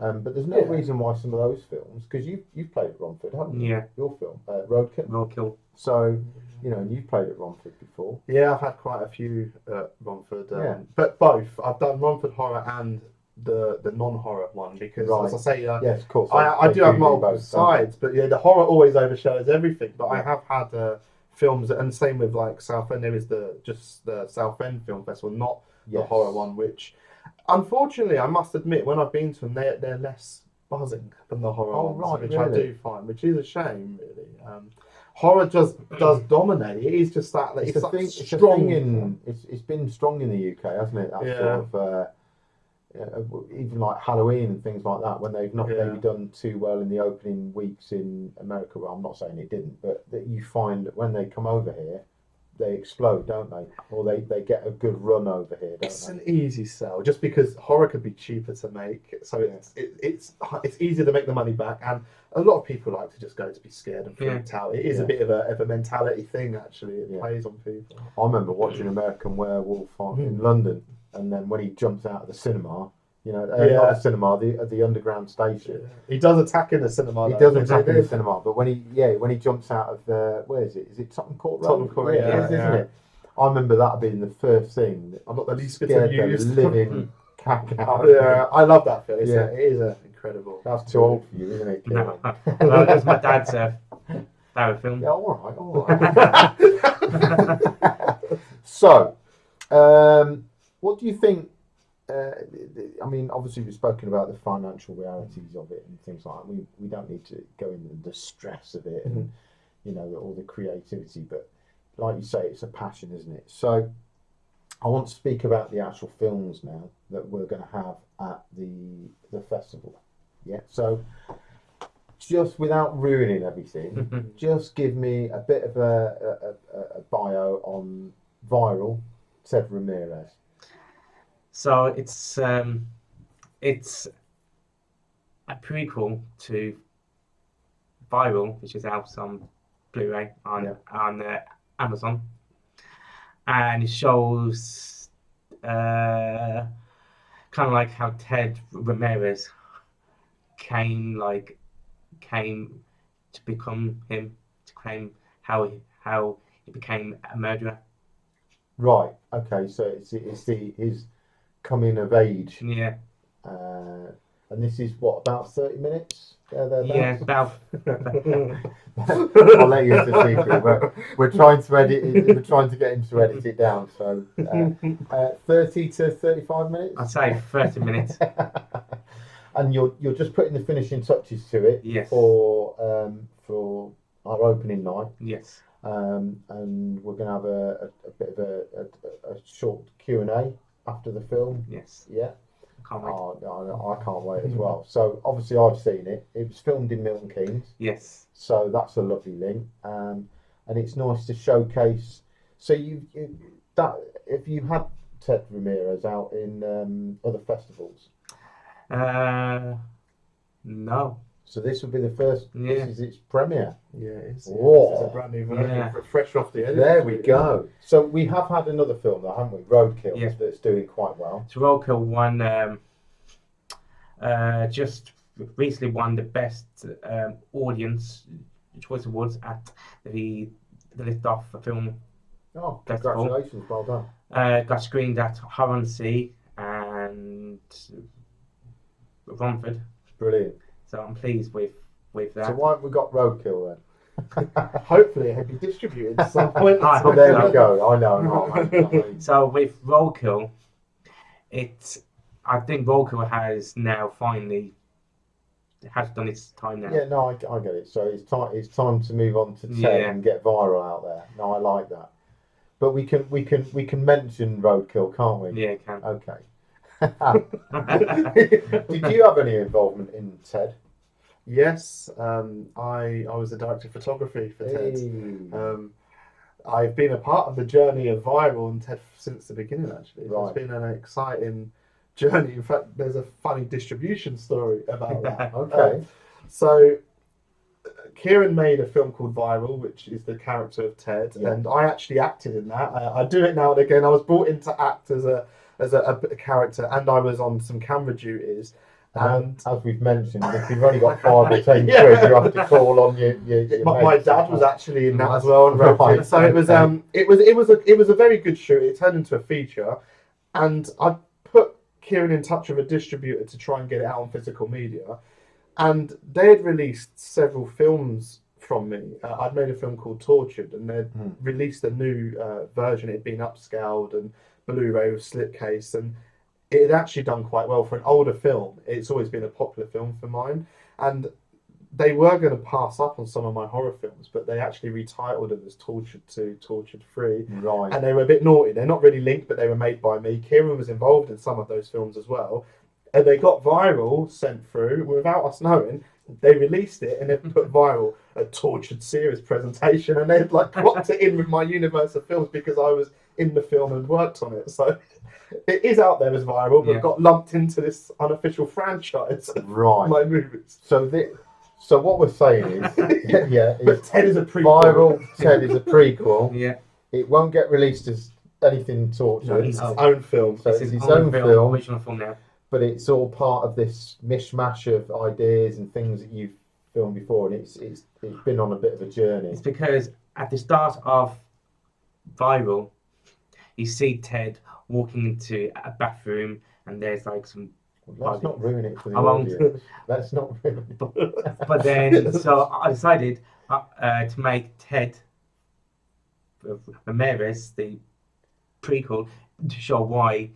[SPEAKER 1] But there's no reason why some of those films, because you've played at Romford, haven't you?
[SPEAKER 3] Yeah.
[SPEAKER 1] Your film, Roadkill. So, and you've played at Romford before.
[SPEAKER 2] Yeah, I've had quite a few at Romford. But both. I've done Romford horror and the non-horror one because, as I say,
[SPEAKER 1] yes, of course.
[SPEAKER 2] I do have multiple sides, but the horror always overshadows everything. But I have had films, and same with like Southend. There is the Southend Film Festival, not the horror one, which unfortunately I must admit when I've been to them, they're less buzzing than the horror ones, which I do find, which is a shame really. Horror just does dominate. It is just that it's strong.
[SPEAKER 1] It's been strong in the UK, hasn't it? That sort of even like Halloween and things like that, when they've not maybe done too well in the opening weeks in America. Well, I'm not saying it didn't, but that you find that when they come over here, they explode, don't they? Or they get a good run over here, don't
[SPEAKER 2] It's an easy sell, just because horror could be cheaper to make, so it's easier to make the money back, and a lot of people like to just go to be scared and freaked out. It is a bit of a mentality thing, actually. It plays on people.
[SPEAKER 1] I remember watching American Werewolf in London, and then when he jumps out of the cinema, not the cinema, the underground station.
[SPEAKER 2] He does attack in the cinema.
[SPEAKER 1] He does attack in the cinema, but when he jumps out of the, where is it? Is it Tottenham Court Road?
[SPEAKER 2] Tottenham Court,
[SPEAKER 1] isn't it? I remember that being the first thing.
[SPEAKER 2] I'm not the least bit
[SPEAKER 1] scared
[SPEAKER 2] amused.
[SPEAKER 1] the living cack out.
[SPEAKER 2] Yeah, I love that film. It is incredible.
[SPEAKER 1] That's too old for you, isn't it?
[SPEAKER 3] No, well, that's my dad's favorite film.
[SPEAKER 1] Yeah, all right. So, what do you think? I mean, obviously we've spoken about the financial realities of it and things like that. We don't need to go into the stress of it and all the creativity, but like you say, it's a passion, isn't it? So I want to speak about the actual films now that we're going to have at the festival. Yeah. So just without ruining everything, just give me a bit of a bio on Viral, Ted Ramirez.
[SPEAKER 3] So it's a prequel to Viral, which is out on Blu-ray on Amazon, and it shows kind of like how Ted Ramirez came to become him, to claim how he became a murderer.
[SPEAKER 1] Right. Okay. So it's his coming of age.
[SPEAKER 3] Yeah.
[SPEAKER 1] And this is what, about 30 minutes?
[SPEAKER 3] Yeah, about.
[SPEAKER 1] I'll let you into the secret, but we're trying to edit it. We're trying to get him to edit it down. So 30 to 35 minutes.
[SPEAKER 3] I'd say 30 minutes.
[SPEAKER 1] And you're just putting the finishing touches to it.
[SPEAKER 3] Yes.
[SPEAKER 1] For our opening night.
[SPEAKER 3] Yes.
[SPEAKER 1] And we're going to have a bit of a short Q&A after the film.
[SPEAKER 3] Yes.
[SPEAKER 1] Yeah.
[SPEAKER 3] Can't wait.
[SPEAKER 1] I can't wait as well. So obviously I've seen it. It was filmed in Milton Keynes.
[SPEAKER 3] Yes.
[SPEAKER 1] So that's a lovely link. And it's nice to showcase. So if you had Ted Ramirez out in other festivals?
[SPEAKER 3] No.
[SPEAKER 1] So this would be the first.
[SPEAKER 3] Yeah.
[SPEAKER 1] This is its premiere.
[SPEAKER 2] Yeah, it's
[SPEAKER 1] Whoa.
[SPEAKER 2] a brand new version, fresh off the edit.
[SPEAKER 1] There we go. So we have had another film, though, haven't we? Roadkill.
[SPEAKER 3] Yes.
[SPEAKER 1] That's doing quite well.
[SPEAKER 3] So Roadkill won. Just recently won the best audience choice awards at the Lift Off Film
[SPEAKER 1] Oh,
[SPEAKER 3] Festival.
[SPEAKER 1] congratulations! Well done.
[SPEAKER 3] Got screened at Hornsey and Romford.
[SPEAKER 1] Brilliant.
[SPEAKER 3] So I'm pleased with that.
[SPEAKER 1] So why haven't we got Roadkill then?
[SPEAKER 2] Hopefully it'll be distributed at some point.
[SPEAKER 3] I hope
[SPEAKER 1] There
[SPEAKER 3] so.
[SPEAKER 1] we go. I know.
[SPEAKER 3] So with Roadkill, I think Roadkill has now finally done its time now.
[SPEAKER 1] Yeah, no, I get it. So it's time to move on to Ted and get Viral out there. No, I like that. But we can mention Roadkill, can't we?
[SPEAKER 3] Yeah, it can.
[SPEAKER 1] Okay. Did you have any involvement in Ted?
[SPEAKER 2] Yes, I was the director of photography for Ted.
[SPEAKER 1] Hey.
[SPEAKER 2] I've been a part of the journey of Viral and Ted since the beginning, actually.
[SPEAKER 1] Right.
[SPEAKER 2] It's been an exciting journey. In fact, there's a funny distribution story about that.
[SPEAKER 1] Okay.
[SPEAKER 2] So Kieran made a film called Viral, which is the character of Ted, and I actually acted in that. I do it now and again. I was brought in to act as a character, and I was on some camera duties. And
[SPEAKER 1] as we've mentioned, if you've only got 5 or 10 quid, you have to call on your
[SPEAKER 2] my
[SPEAKER 1] mates.
[SPEAKER 2] dad was actually in that as well, and wrote
[SPEAKER 1] Right.
[SPEAKER 2] it. So it was a very good shoot. It turned into a feature, and I put Kieran in touch with a distributor to try and get it out on physical media, and they had released several films from me. I'd made a film called Tortured, and they'd released a new version. It had been upscaled and Blu-ray with slipcase, and it had actually done quite well for an older film. It's always been a popular film for mine, and they were going to pass up on some of my horror films, but they actually retitled them as Tortured 2, Tortured 3.
[SPEAKER 1] Right.
[SPEAKER 2] And they were a bit naughty. They're not really linked, but they were made by me. Kieran was involved in some of those films as well. And they got viral, sent through, without us knowing. They released it and they put viral a Tortured series presentation, and they'd like cropped it in with my universe of films because I was in the film and worked on it. So it is out there as viral, but got lumped into this unofficial franchise of my movies.
[SPEAKER 1] So what we're saying is,
[SPEAKER 2] but Ted is a prequel.
[SPEAKER 1] Viral Ted is a prequel.
[SPEAKER 3] Yeah.
[SPEAKER 1] It won't get released as anything Tortured.
[SPEAKER 2] No, it's his own film.
[SPEAKER 1] So it's his own film,
[SPEAKER 3] original film now.
[SPEAKER 1] but it's all part of this mishmash of ideas and things that you've filmed before, and it's been on a bit of a journey.
[SPEAKER 3] It's because at the start of Viral, you see Ted walking into a bathroom, and there's like some.
[SPEAKER 1] Let's not ruin it for the
[SPEAKER 3] I won't.
[SPEAKER 1] audience. Let's not ruin it.
[SPEAKER 3] But then, so I decided to make Ted Ramirez the prequel to show why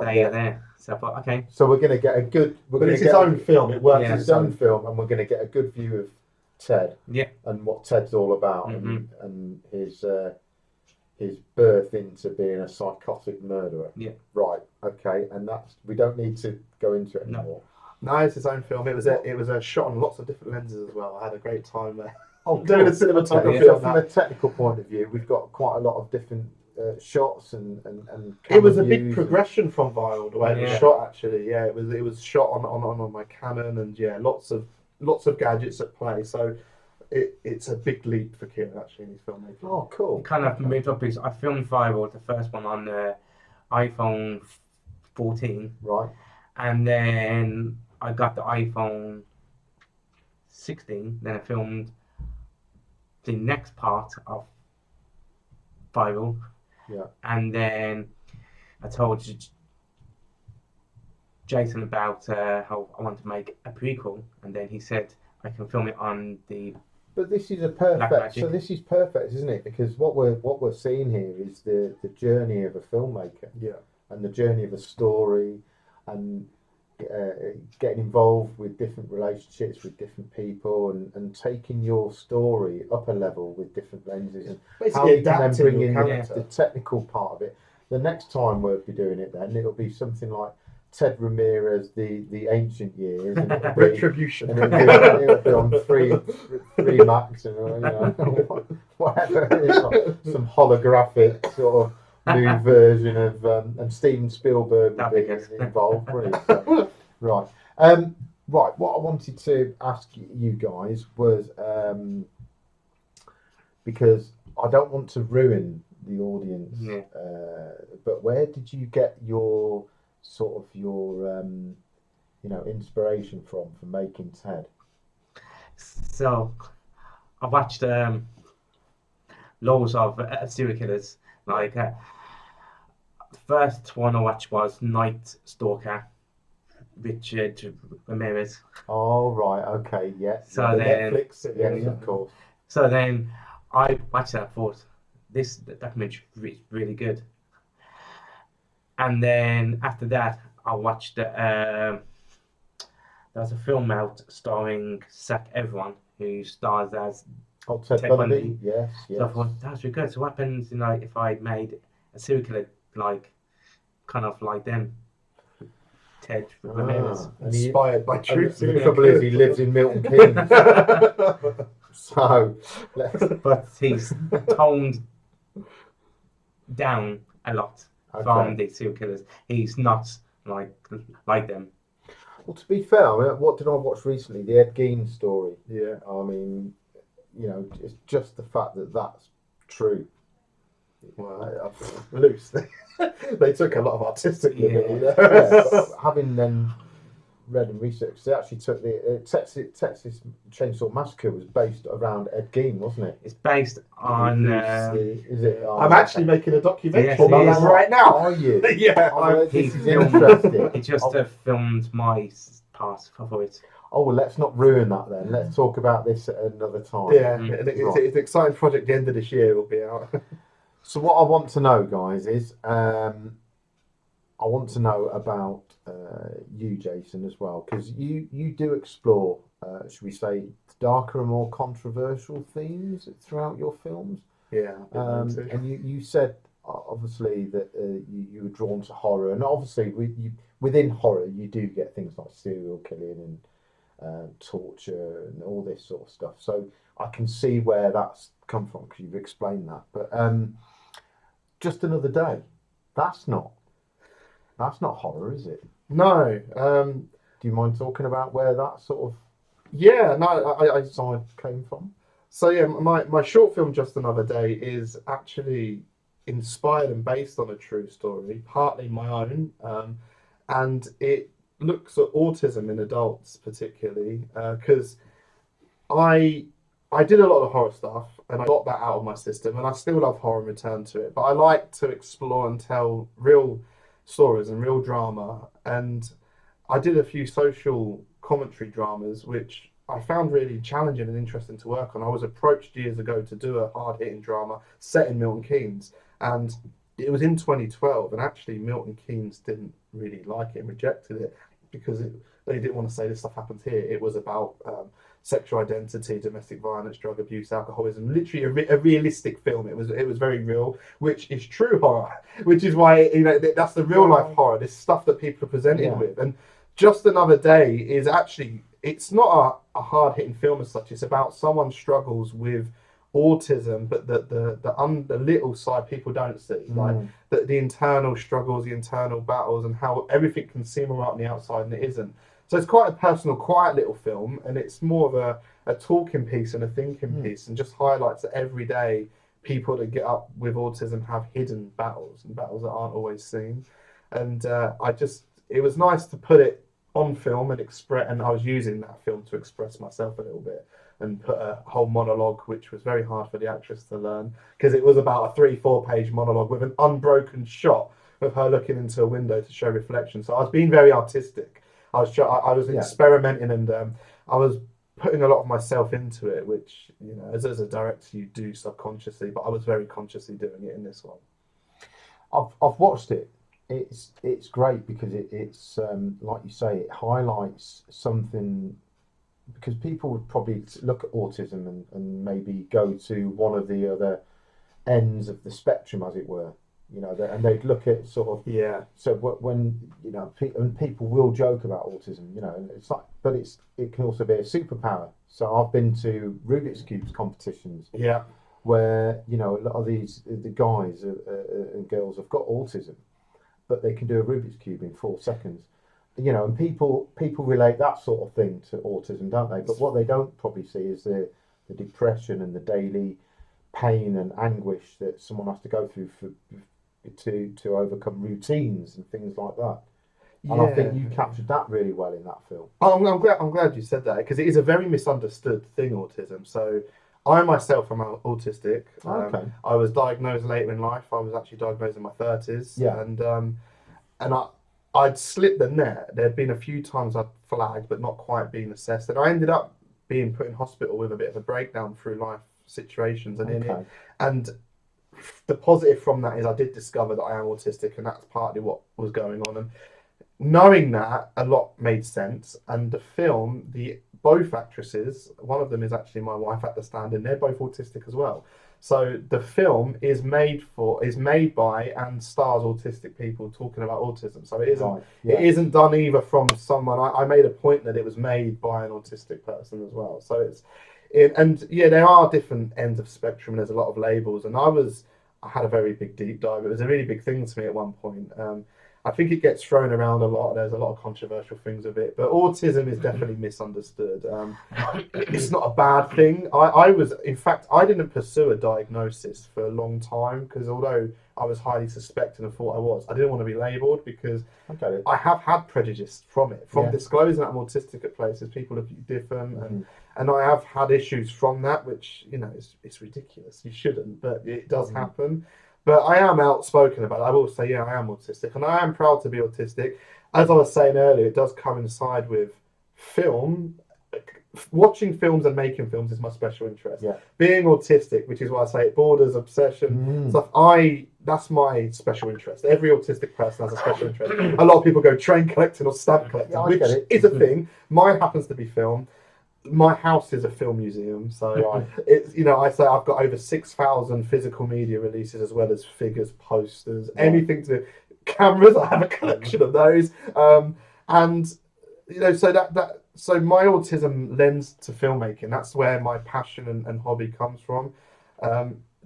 [SPEAKER 3] they are there. So I thought, okay.
[SPEAKER 1] So we're going to get a good.
[SPEAKER 2] But it's his own film. It works
[SPEAKER 1] as his own film, and we're going to get a good view of Ted.
[SPEAKER 3] Yeah.
[SPEAKER 1] And what Ted's all about, and his birth into being a psychotic murderer.
[SPEAKER 3] Yeah.
[SPEAKER 1] Right. Okay. And we don't need to go into it anymore.
[SPEAKER 2] No, it's his own film. It was a shot on lots of different lenses as well. I had a great time there.
[SPEAKER 1] Oh,
[SPEAKER 2] doing a cinematography.
[SPEAKER 1] So from a technical point of view, we've got quite a lot of different shots and
[SPEAKER 2] it was a big progression from Viral the way it was shot. Actually, it was shot on my Canon, and lots of gadgets at play. So it's a big leap for Kieran actually in his filmmaking.
[SPEAKER 1] Oh, cool.
[SPEAKER 3] It kind of moved up because I filmed Viral, the first one on the iPhone 14,
[SPEAKER 1] right,
[SPEAKER 3] and then I got the iPhone 16. Then I filmed the next part of Viral.
[SPEAKER 1] Yeah.
[SPEAKER 3] And then I told Jason about how I want to make a prequel, and then he said I can film it on the.
[SPEAKER 1] But this is perfect. So this is perfect, isn't it? Because what we're seeing here is the journey of a filmmaker.
[SPEAKER 2] Yeah.
[SPEAKER 1] And the journey of a story, and getting involved with different relationships with different people, and taking your story up a level with different lenses, and how you can then bring in the technical part of it. The next time we'll be doing it, then it'll be something like Ted Ramirez, the ancient years, and
[SPEAKER 2] Retribution,
[SPEAKER 1] and it'll be on three Max, and whatever, some holographic sort of new version of, and Steven Spielberg would be involved, really. So, right. Right. What I wanted to ask you guys was, because I don't want to ruin the audience, but where did you get your inspiration from for making Ted?
[SPEAKER 3] So I watched loads of serial killers. Like the first one I watched was Night Stalker, Richard Ramirez.
[SPEAKER 1] Oh right, okay, yes.
[SPEAKER 3] So then
[SPEAKER 1] Netflix, yes, of course.
[SPEAKER 3] So then I watched that and thought, this documentary is really good. And then after that, I watched there's a film out starring Zac Efron, who stars as
[SPEAKER 1] Ted Bundy. Yes.
[SPEAKER 3] So I thought, that's really good. So what happens, if I made a serial killer kind of like them? Ted Ramirez.
[SPEAKER 2] Inspired by true
[SPEAKER 1] serial. The trouble is, he lives in Milton Keynes. So,
[SPEAKER 3] but he's toned down a lot from the serial killers. He's not like them.
[SPEAKER 1] Well, to be fair, what did I watch recently? The Ed Gein story.
[SPEAKER 2] Yeah.
[SPEAKER 1] I mean, it's just the fact that that's true.
[SPEAKER 2] Well, loose. They took a lot of artistic liberty there.
[SPEAKER 1] Yeah, having then read and researched, they actually took the Texas Chainsaw Massacre was based around Ed Gein, wasn't it?
[SPEAKER 3] It's based on.
[SPEAKER 1] Is it?
[SPEAKER 2] I'm actually making a documentary about that
[SPEAKER 1] right now. Are you?
[SPEAKER 2] Yeah.
[SPEAKER 1] This is interesting.
[SPEAKER 3] He just filmed my part of it.
[SPEAKER 1] Oh, well, let's not ruin that then. Let's talk about this at another time.
[SPEAKER 2] Yeah,
[SPEAKER 3] Mm.
[SPEAKER 2] it's an exciting project. The end of this year will be out.
[SPEAKER 1] So what I want to know, guys, is I want to know about you, Jason, as well, because you do explore, should we say, darker and more controversial themes throughout your films.
[SPEAKER 2] Yeah,
[SPEAKER 1] And you said obviously that you were drawn to horror, and obviously within horror you do get things like serial killing and torture and all this sort of stuff. So I can see where that's come from because you've explained that. But Just Another Day, that's not horror, is it?
[SPEAKER 2] No.
[SPEAKER 1] Do you mind talking about where that sort of
[SPEAKER 2] Yeah, no. I
[SPEAKER 1] side came from?
[SPEAKER 2] So yeah, my short film Just Another Day is actually inspired and based on a true story, partly my own, and it looks at autism in adults particularly because I did a lot of horror stuff and I got that out of my system, and I still love horror and return to it, but I like to explore and tell real stories and real drama, and I did a few social commentary dramas which I found really challenging and interesting to work on. I was approached years ago to do a hard-hitting drama set in Milton Keynes, and it was in 2012, and actually Milton Keynes didn't really like it and rejected it because they didn't want to say this stuff happens here. It was about sexual identity, domestic violence, drug abuse, alcoholism, literally a realistic film. It was very real, which is true horror, which is why that's the real life horror, this stuff that people are presented with. And Just Another Day is actually, it's not a hard-hitting film as such. It's about someone struggles with autism, but the little side people don't see, like the internal struggles, the internal battles, and how everything can seem all right on the outside and it isn't. So it's quite a personal, quiet little film, and it's more of a talking piece and a thinking piece, and just highlights that every day people that get up with autism have hidden battles and battles that aren't always seen. And it was nice to put it on film and express, and I was using that film to express myself a little bit and put a whole monologue, which was very hard for the actress to learn because it was about a 3-4 page monologue with an unbroken shot of her looking into a window to show reflection. So I was being very artistic. I was experimenting, and I was putting a lot of myself into it, which, as a director you do subconsciously, but I was very consciously doing it in this one.
[SPEAKER 1] I've watched it. It's great because it's like you say, it highlights something, because people would probably look at autism and maybe go to one of the other ends of the spectrum, as it were, and they'd look at sort of So when and people will joke about autism, and it's like, but it can also be a superpower. So I've been to Rubik's Cubes competitions, where a lot of the guys and girls have got autism, but they can do a Rubik's Cube in 4 seconds. And people relate that sort of thing to autism, don't they? But what they don't probably see is the depression and the daily pain and anguish that someone has to go through to overcome routines and things like that. And I think you captured that really well in that film.
[SPEAKER 2] I'm glad you said that, because it is a very misunderstood thing, autism. So I myself am autistic.
[SPEAKER 1] Okay.
[SPEAKER 2] I was diagnosed later in life. I was actually diagnosed in my 30s.
[SPEAKER 1] Yeah.
[SPEAKER 2] And I'd slipped the net. There'd been a few times I'd flagged, but not quite being assessed. And I ended up being put in hospital with a bit of a breakdown through life situations. And the positive from that is I did discover that I am autistic, and that's partly what was going on. And knowing that, a lot made sense. And the film, both actresses, one of them is actually my wife at the stand, and they're both autistic as well. So the film is made by and stars autistic people talking about autism. So it isn't done either from someone. I made a point that it was made by an autistic person as well. So there are different ends of spectrum, and there's a lot of labels. And I had a very big deep dive. It was a really big thing to me at one point. I think it gets thrown around a lot. There's a lot of controversial things with it, but autism is definitely misunderstood. It's not a bad thing. In fact, I didn't pursue a diagnosis for a long time, because although I was highly suspected and thought I was, I didn't want to be labelled, because I have had prejudice from disclosing that I'm autistic at places. People look at you different, and I have had issues from that, which, it's ridiculous. You shouldn't, but it does happen. But I am outspoken about it. I will say, I am autistic, and I am proud to be autistic. As I was saying earlier, it does coincide with film, watching films and making films is my special interest.
[SPEAKER 1] Yeah.
[SPEAKER 2] Being autistic, which is why I say it borders obsession stuff. That's my special interest. Every autistic person has a special interest. A lot of people go train collecting or stamp collecting, which is a thing. Mine happens to be film. My house is a film museum, so it's, you know, I say I've got over 6,000 physical media releases as well as figures, posters, anything to cameras. I have a collection of those, and you know, so my autism lends to filmmaking. That's where my passion and hobby comes from.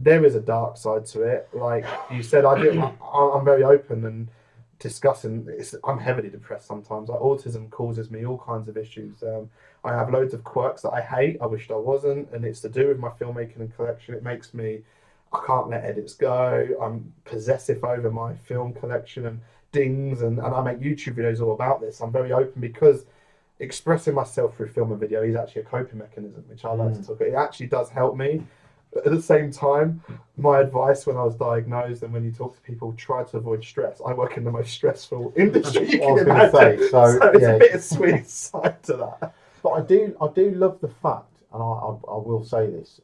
[SPEAKER 2] There is a dark side to it, like you said. I'm very open and discussing. I'm heavily depressed sometimes. Like, autism causes me all kinds of issues. I have loads of quirks that I hate. I wished I wasn't, and it's to do with my filmmaking and collection. It makes me, I can't let edits go. I'm possessive over my film collection and dings, and I make YouTube videos all about this. I'm very open because expressing myself through film and video is actually a coping mechanism, which I like to talk about. It actually does help me. But at the same time, my advice when I was diagnosed and when you talk to people, try to avoid stress. I work in the most stressful industry you can imagine. So it's a bittersweet side to that.
[SPEAKER 1] But I do love the fact, and I will say this.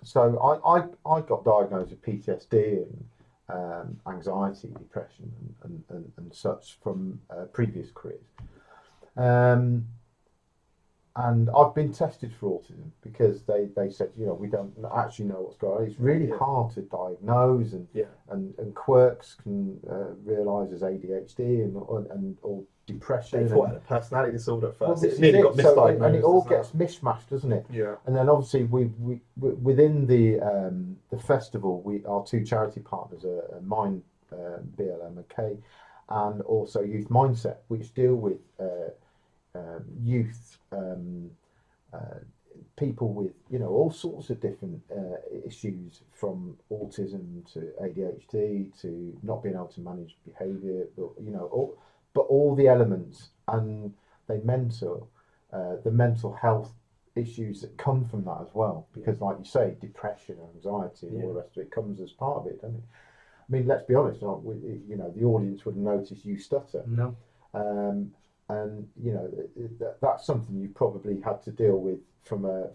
[SPEAKER 1] So I got diagnosed with PTSD and anxiety, depression, and such from previous careers. And I've been tested for autism because they said, you know, we don't actually know what's going on. It's really hard to diagnose, and quirks can realise as ADHD and or depression.
[SPEAKER 2] They thought it had a personality disorder at first.
[SPEAKER 1] Well,
[SPEAKER 2] it nearly got misdiagnosed.
[SPEAKER 1] And it all gets mishmashed, doesn't it?
[SPEAKER 2] Yeah.
[SPEAKER 1] And then obviously we within the festival, our two charity partners are Mind, BLM and K, and also Youth Mindset, which deal with youth, people with, you know, all sorts of different issues, from autism to ADHD to not being able to manage behaviour, but you know, all the elements, and the mental health issues that come from that as well. Because, like you say, depression, anxiety, and all the rest of it comes as part of it, doesn't it? I mean, let's be honest. You know, the audience would notice you stutter.
[SPEAKER 3] No.
[SPEAKER 1] And you know, that's something you probably had to deal with from a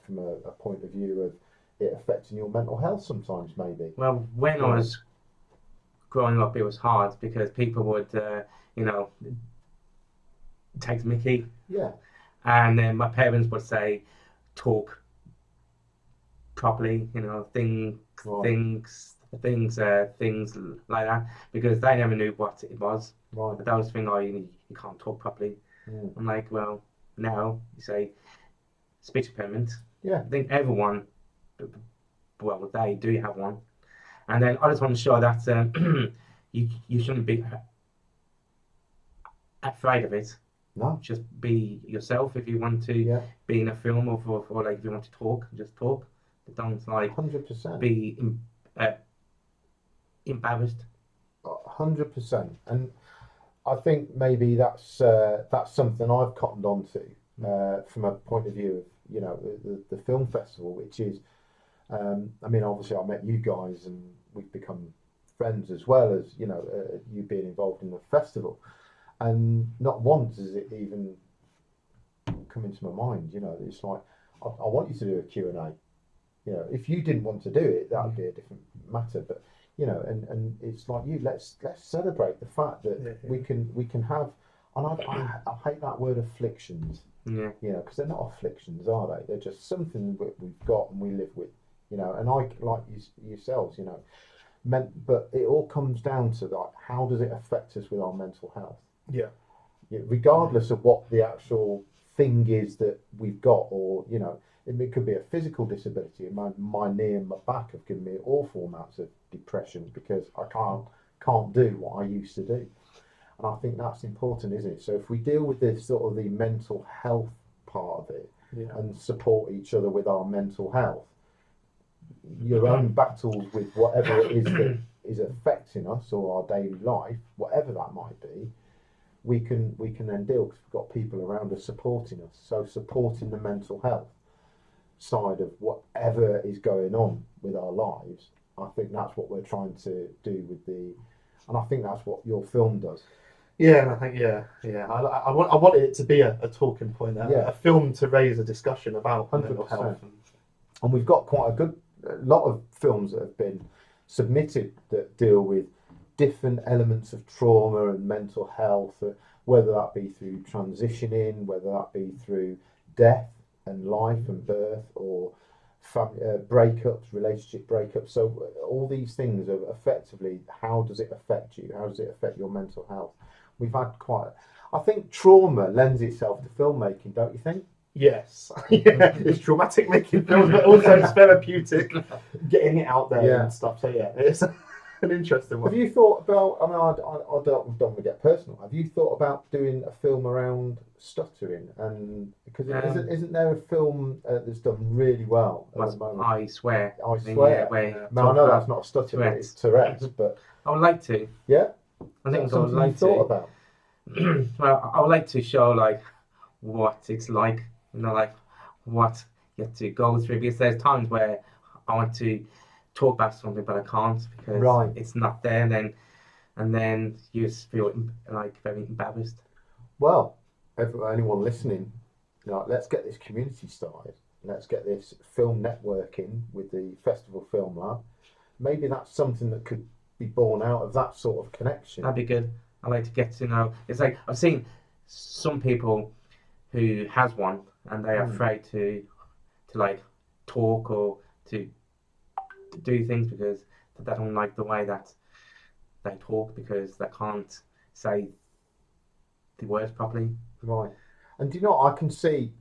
[SPEAKER 1] point of view of it affecting your mental health sometimes, maybe.
[SPEAKER 3] Well, when I was growing up, it was hard because people would, you know, take the mickey. Yeah. And then my parents would say, talk properly, you know, things like that, because they never knew what it was. Right. But that was the thing, you can't talk properly. I'm like, well, now you say speech impairment. Yeah. I think everyone, well, they do have one. And then I just want to show that you shouldn't be afraid of it. No. Just be yourself. If you want to be in a film or like if you want to talk, just talk. But don't 100% be embarrassed.
[SPEAKER 1] 100%. And I think maybe that's something I've cottoned on to from a point of view of, you know, the film festival, which is, I mean, obviously I met you guys and we've become friends, as well as, you know, you being involved in the festival. And not once has it even come into my mind, you know, it's like, I want you to do a Q&A. You know, if you didn't want to do it, that would be a different matter. But you know, and it's like, let's celebrate the fact that we can have, and I hate that word afflictions. Yeah. You know, because they're not afflictions, are they? They're just something that we've got and we live with. You know, and I, like yourselves, you know, but it all comes down to, like, how does it affect us with our mental health? Yeah. Regardless of what the actual thing is that we've got, or, you know, it could be a physical disability. My knee and my back have given me awful amounts of depression because I can't do what I used to do. And I think that's important, isn't it? So if we deal with this sort of the mental health part of it, and support each other with our mental health, your own battles with whatever it is that is affecting us or our daily life, whatever that might be, we can then deal, because we've got people around us supporting us. So supporting the mental health side of whatever is going on with our lives, I think that's what we're trying to do with and I think that's what your film does.
[SPEAKER 2] Yeah, I think I wanted it to be a talking point,
[SPEAKER 1] Yeah.
[SPEAKER 2] a film to raise a discussion about mental
[SPEAKER 1] 100%.
[SPEAKER 2] health.
[SPEAKER 1] And we've got quite a lot of films that have been submitted that deal with different elements of trauma and mental health, whether that be through transitioning, whether that be through death and life and birth, or family breakups, relationship breakups. So all these things are effectively, how does it affect you? How does it affect your mental health? We've had I think trauma lends itself to filmmaking, don't you think?
[SPEAKER 2] Yes, yeah, it's traumatic making films, but also it's therapeutic, getting it out there and stuff. So yeah, it's an interesting one.
[SPEAKER 1] Have you thought about? I mean, I don't want to get personal. Have you thought about doing a film around stuttering? And because isn't there a film that's done really well at the moment?
[SPEAKER 3] I Swear.
[SPEAKER 1] I Swear.
[SPEAKER 3] Yeah,
[SPEAKER 1] Now I know that's not stuttering, it's Tourette's, but
[SPEAKER 3] I would like to.
[SPEAKER 1] Yeah,
[SPEAKER 3] I think I would
[SPEAKER 1] something
[SPEAKER 3] like
[SPEAKER 1] you thought
[SPEAKER 3] to.
[SPEAKER 1] about.
[SPEAKER 3] Well, I would like to show like what it's like, like what you have to go through, because there's times where I want to talk about something but I can't because it's not there, and then you just feel like very embarrassed.
[SPEAKER 1] Well, anyone listening, let's get this community started. Let's get this film networking with the Festival Film Lab. Maybe that's something that could be born out of that sort of connection.
[SPEAKER 3] That'd be good. I like to get to know. It's like I've seen some people who has one and they're afraid to like talk or to do things because they don't like the way that they talk because they can't say the words properly.
[SPEAKER 1] Right. And do you know, I can see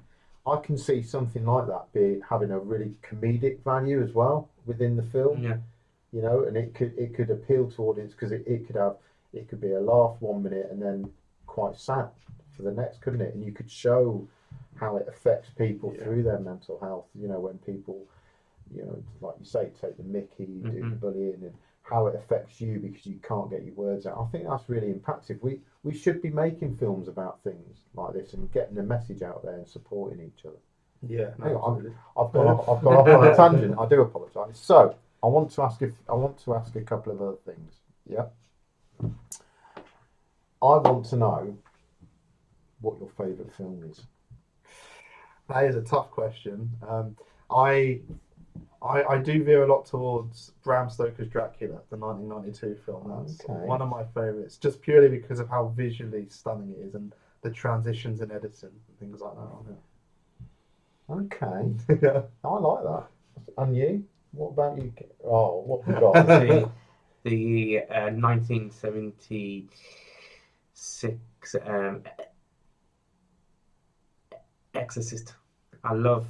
[SPEAKER 1] something like that having a really comedic value as well within the film.
[SPEAKER 3] Yeah.
[SPEAKER 1] And it could appeal to audience because it could be a laugh 1 minute and then quite sad for the next, couldn't it? And you could show how it affects people through their mental health. When people, like you say, take the mickey, do the bullying, and how it affects you because you can't get your words out. I think that's really impactful. We should be making films about things like this and getting the message out there and supporting each other.
[SPEAKER 2] Yeah,
[SPEAKER 1] I've gone off on a tangent. I do apologise. So I want to ask a couple of other things. Yeah. I want to know what your favourite film is.
[SPEAKER 2] That is a tough question. I do veer a lot towards Bram Stoker's Dracula, the 1992 film. That's one of my favourites, just purely because of how visually stunning it is and the transitions and editing and things like that.
[SPEAKER 1] Okay, I like that. And you? What about you? Oh, what have you got?
[SPEAKER 3] the 1976 Exorcist. I love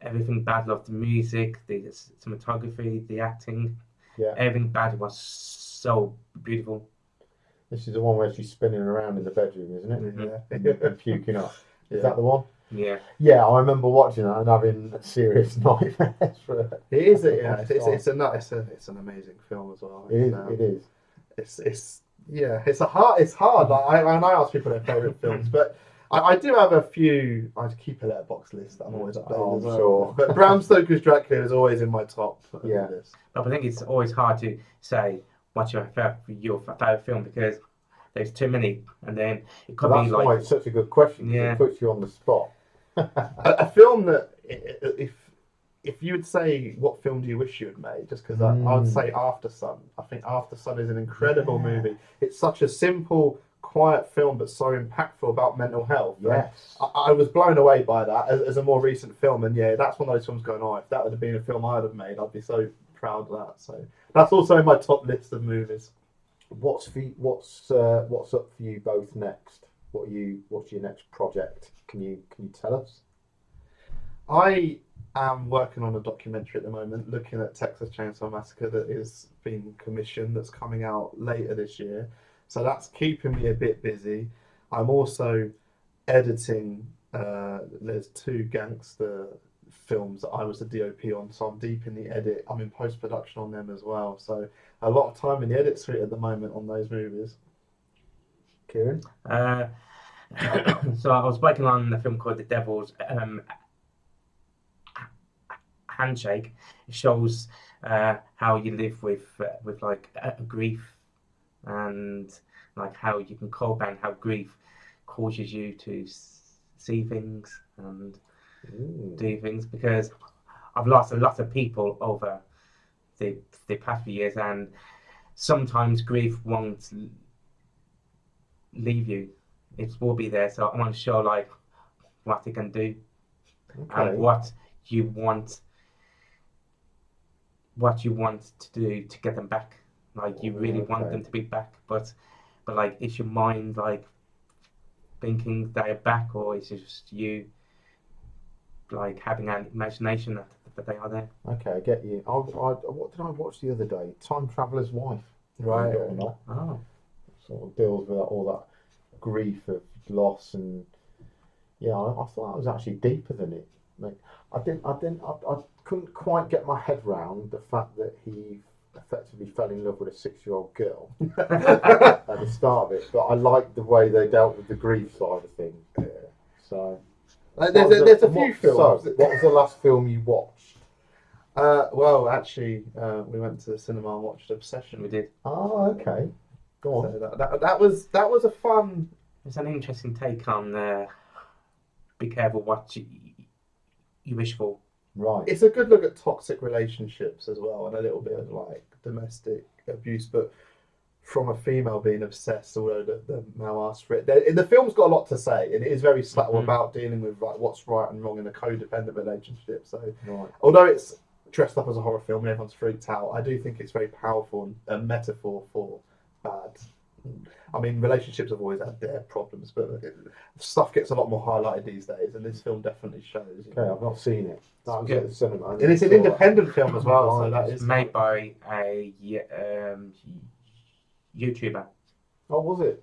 [SPEAKER 3] everything bad. Love the music, the cinematography, the acting.
[SPEAKER 1] Yeah.
[SPEAKER 3] Everything bad was so beautiful.
[SPEAKER 1] This is the one where she's spinning around in the bedroom, isn't it?
[SPEAKER 2] Mm-hmm. Yeah.
[SPEAKER 1] And puking up. Is that the one?
[SPEAKER 3] Yeah.
[SPEAKER 1] Yeah, I remember watching that and having serious nightmares for it.
[SPEAKER 2] It is. It's an amazing film as well.
[SPEAKER 1] It is.
[SPEAKER 2] It's hard. Like, I ask people their favourite films, but I do have a few. I keep a letterbox list that I'm always updating as well.
[SPEAKER 1] Sure.
[SPEAKER 2] But Bram Stoker's Dracula is always in my top list.
[SPEAKER 3] But I think it's always hard to say what's your favourite film because there's too many, and then it could be like.
[SPEAKER 1] That's why it's such a good question.
[SPEAKER 3] Yeah.
[SPEAKER 1] It puts you on the spot.
[SPEAKER 2] a film that, if you would say what film do you wish you had made, just because I would say After Sun. I think After Sun is an incredible movie. It's such a simple, quiet film, but so impactful about mental health.
[SPEAKER 1] Yes.
[SPEAKER 2] I was blown away by that as a more recent film, and that's one of those films going, if that would have been a film I'd have made, I'd be so proud of that. So that's also in my top list of movies.
[SPEAKER 1] What's up for you both next? What's your next project? Can you tell us?
[SPEAKER 2] I am working on a documentary at the moment looking at Texas Chainsaw Massacre that is being commissioned, that's coming out later this year. So that's keeping me a bit busy. I'm also editing, there's 2 gangster films that I was the DOP on, so I'm deep in the edit. I'm in post-production on them as well. So a lot of time in the edit suite at the moment on those movies.
[SPEAKER 1] Kieran?
[SPEAKER 3] So I was working on a film called The Devil's Handshake. It shows how you live with like grief and like how you can cope and how grief causes you to see things and do things, because I've lost a lot of people over the past few years, and sometimes grief won't leave you. It will be there. So I want to show like what it can do and what you want to do to get them back. Like you really want them to be back, but like is your mind like thinking they're back, or is it just you like having an imagination that they are there?
[SPEAKER 1] Okay, I get you. What did I watch the other day? Time Traveller's Wife.
[SPEAKER 2] Right.
[SPEAKER 1] Or not.
[SPEAKER 3] Oh.
[SPEAKER 1] Sort of deals with all that grief of loss, and yeah, I thought that was actually deeper than it. Like, I couldn't quite get my head round the fact that he effectively fell in love with a 6-year-old girl at the start of it, but I liked the way they dealt with the grief side of things. Yeah. So
[SPEAKER 2] there's a few films.
[SPEAKER 1] So, what was the last film you watched?
[SPEAKER 2] Well, actually, we went to the cinema and watched Obsession.
[SPEAKER 3] We did.
[SPEAKER 1] Oh, okay. Go on.
[SPEAKER 2] So that was a fun.
[SPEAKER 3] It's an interesting take on be careful what you wish for.
[SPEAKER 1] Right.
[SPEAKER 2] It's a good look at toxic relationships as well, and a little bit of like domestic abuse, but from a female being obsessed, although the male asks for it. The film's got a lot to say, and it is very subtle about dealing with like what's right and wrong in a codependent relationship. So, although it's dressed up as a horror film and everyone's freaked out, I do think it's very powerful and a metaphor for bad. I mean, relationships have always had their problems, but stuff gets a lot more highlighted these days, and this film definitely shows.
[SPEAKER 1] Okay, I've not seen it. That was at the cinema.
[SPEAKER 2] And it's an independent film as well, so that is
[SPEAKER 3] made by a YouTuber.
[SPEAKER 1] Oh, was it?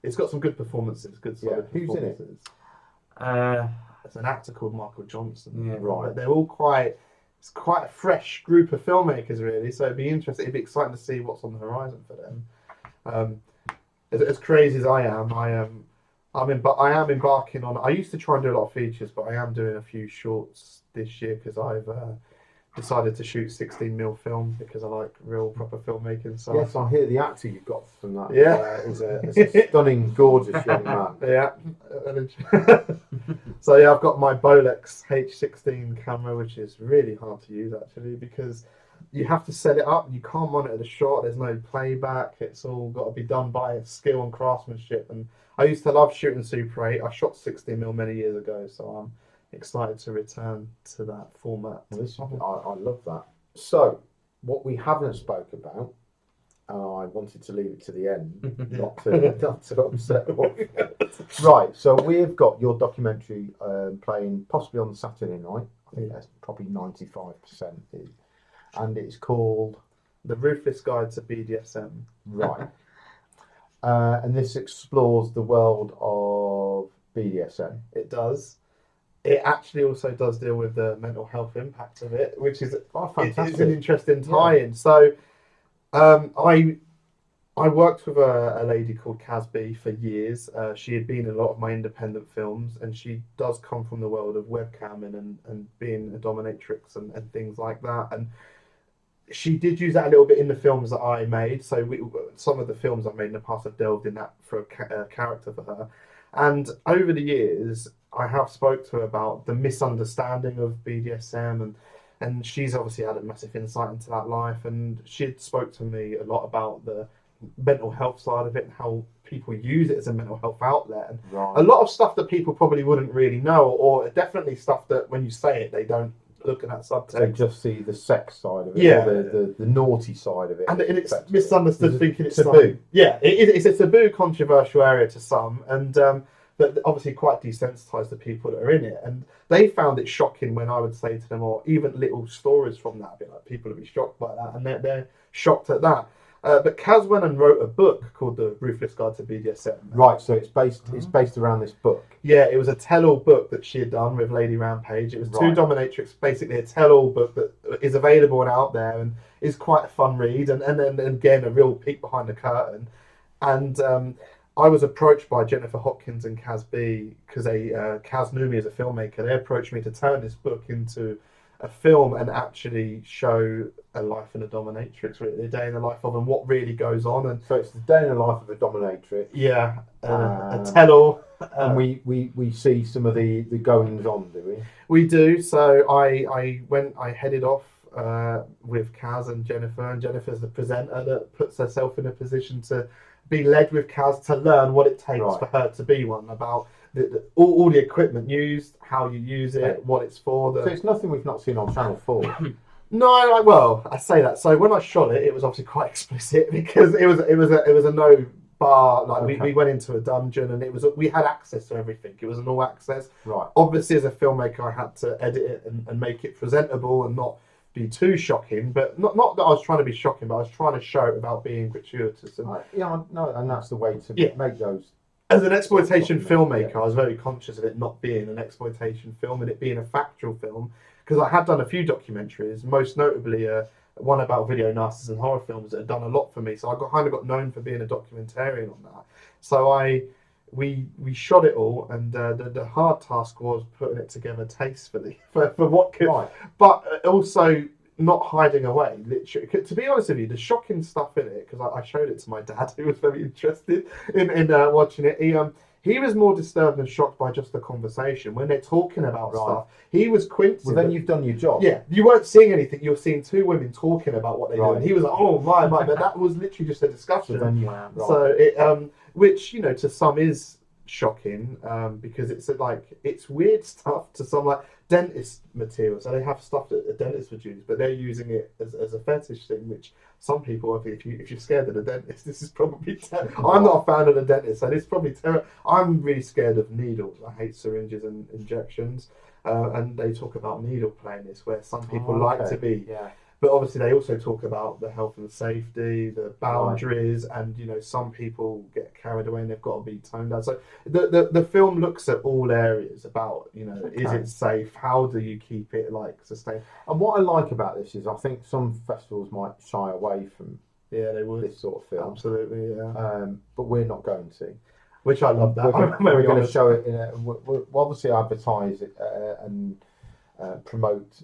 [SPEAKER 2] It's got some good performances, good solid performances.
[SPEAKER 1] Who's in it?
[SPEAKER 2] There's an actor called Michael Johnston.
[SPEAKER 3] Yeah.
[SPEAKER 1] Right.
[SPEAKER 2] They're all it's quite a fresh group of filmmakers, really. So it'd be interesting. It'd be exciting to see what's on the horizon for them. As crazy as I am, I am embarking on. I used to try and do a lot of features, but I am doing a few shorts this year because I've decided to shoot 16mm film because I like real proper filmmaking. So
[SPEAKER 1] yes, I hear the actor you've got from that.
[SPEAKER 2] Yeah,
[SPEAKER 1] is a stunning, gorgeous young man.
[SPEAKER 2] Yeah. So yeah, I've got my Bolex H16 camera, which is really hard to use actually because you have to set it up. You can't monitor the shot. There's no playback. It's all got to be done by skill and craftsmanship. And I used to love shooting Super 8. I shot 16mm many years ago, so I'm excited to return to that format.
[SPEAKER 1] I love that. So, what we haven't spoke about, and I wanted to leave it to the end, not to upset one. Right, so we've got your documentary playing possibly on Saturday night. I think that's probably 95%. And it's called
[SPEAKER 2] The Ruthless Guide to BDSM.
[SPEAKER 1] Right. And this explores the world of BDSM.
[SPEAKER 2] It does. It actually also does deal with the mental health impact of it, which is
[SPEAKER 1] fantastic.
[SPEAKER 2] It's an interesting tie-in. Yeah. So I worked with a lady called Casby for years. She had been in a lot of my independent films, and she does come from the world of webcamming and being a dominatrix and things like that. And she did use that a little bit in the films that I made. So some of the films I've made in the past have delved in that for a character for her. And over the years, I have spoke to her about the misunderstanding of BDSM, and she's obviously had a massive insight into that life. And she spoke to me a lot about the mental health side of it and how people use it as a mental health outlet. And a lot of stuff that people probably wouldn't really know, or definitely stuff that when you say it, they don't look at that subtext.
[SPEAKER 1] They just see the sex side of it,
[SPEAKER 2] yeah,
[SPEAKER 1] or the naughty side of it.
[SPEAKER 2] And it's misunderstood, thinking it's
[SPEAKER 1] taboo.
[SPEAKER 2] Yeah, it's a taboo, controversial area to some, and but obviously quite desensitised the people that are in it. And they found it shocking when I would say to them, or even little stories from that, be like, people would be shocked by that, and they're shocked at that. But Kaz went and wrote a book called The Ruthless Guide to BDSM.
[SPEAKER 1] Right, so it's based around this book.
[SPEAKER 2] Yeah, it was a tell-all book that she had done with Lady Rampage. It was two dominatrix, basically a tell-all book that is available and out there and is quite a fun read. And then again, a real peek behind the curtain. And I was approached by Jennifer Hopkins and Kaz B because Kaz knew me as a filmmaker. They approached me to turn this book into a film and actually show a life in a dominatrix, really, a day in the life of, and what really goes on. And
[SPEAKER 1] So it's the day in the life of a dominatrix.
[SPEAKER 2] yeah, a tell-all.
[SPEAKER 1] And we see some of the goings on, do we?
[SPEAKER 2] We do. So I headed off with Kaz and Jennifer, and Jennifer's the presenter that puts herself in a position to be led with Kaz to learn what it takes for her to be one, about all the equipment used, how you use it, what it's for.
[SPEAKER 1] So it's nothing we've not seen on Channel 4.
[SPEAKER 2] No, I say that. So when I shot it, it was obviously quite explicit because it was a no bar. Like we went into a dungeon and we had access to everything. It was an all access.
[SPEAKER 1] Right.
[SPEAKER 2] Obviously, as a filmmaker, I had to edit it and make it presentable and not be too shocking. But not that I was trying to be shocking, but I was trying to show it without being gratuitous. And
[SPEAKER 1] and that's the way to make those.
[SPEAKER 2] As an exploitation filmmaker, I was very conscious of it not being an exploitation film and it being a factual film, because I had done a few documentaries, most notably one about video nasties and horror films that had done a lot for me. So I kind of got known for being a documentarian on that. So we shot it all, and the hard task was putting it together tastefully for what could, but also not hiding away. Literally, to be honest with you, the shocking stuff in it, because I showed it to my dad, who was very interested in watching it. He was more disturbed and shocked by just the conversation when they're talking about stuff. He was quincing.
[SPEAKER 1] Well, then you've done your job.
[SPEAKER 2] Yeah, you weren't seeing anything. You were seeing two women talking about what they do. And he was like, "Oh my!" But that was literally just a discussion.
[SPEAKER 1] So then
[SPEAKER 2] So it, which to some is shocking, because it's weird stuff to some, like dentist material. So they have stuff that a dentist would use, but they're using it as a fetish thing, which some people, I think, if you're scared of the dentist, this is probably I'm not a fan of the dentist, so this is probably terrible. I'm really scared of needles. I hate syringes and injections, and they talk about needle play in this, where some people like to be.
[SPEAKER 1] Yeah.
[SPEAKER 2] But obviously, they also talk about the health and safety, the boundaries, and some people get carried away and they've got to be toned down. So the film looks at all areas about is it safe? How do you keep it sustained?
[SPEAKER 1] And what I like about this is I think some festivals might shy away from
[SPEAKER 2] they would
[SPEAKER 1] this sort of film.
[SPEAKER 2] Absolutely, yeah.
[SPEAKER 1] But we're not going to.
[SPEAKER 2] Which I love that.
[SPEAKER 1] We're going to show it we'll obviously advertise it and promote.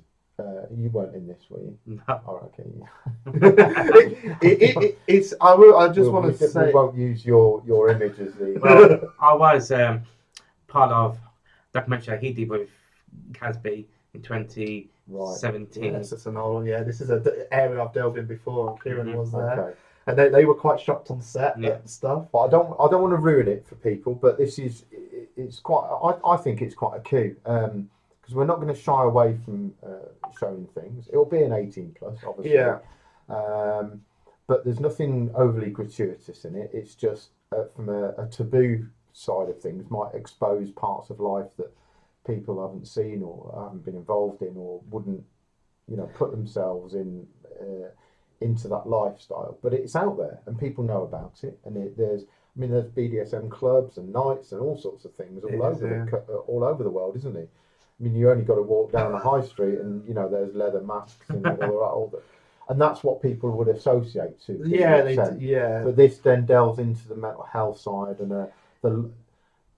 [SPEAKER 1] You weren't in this, were you?
[SPEAKER 3] No.
[SPEAKER 1] Oh, okay.
[SPEAKER 2] It's. I just want to say
[SPEAKER 1] we won't use your image as the.
[SPEAKER 3] Well, I was part of documentary he did with Casby in 2017.
[SPEAKER 2] Yes, it's an old. Yeah, this is an area I've delved in before, and Kieran was there.
[SPEAKER 1] Okay.
[SPEAKER 2] And they were quite shocked on set and stuff.
[SPEAKER 1] But I don't want to ruin it for people. But it's quite. I think it's quite a coup. Because we're not going to shy away from showing things. It'll be an 18 plus, obviously.
[SPEAKER 2] Yeah.
[SPEAKER 1] But there's nothing overly gratuitous in it. It's just from a taboo side of things, might expose parts of life that people haven't seen or haven't been involved in, or wouldn't, put themselves into that lifestyle. But it's out there and people know about it. And there's BDSM clubs and nights and all sorts of things all over the world, isn't it? I mean, you only got to walk down the high street and, there's leather masks and all that. And that's what people would associate to.
[SPEAKER 2] Yeah.
[SPEAKER 1] But this then delves into the mental health side, and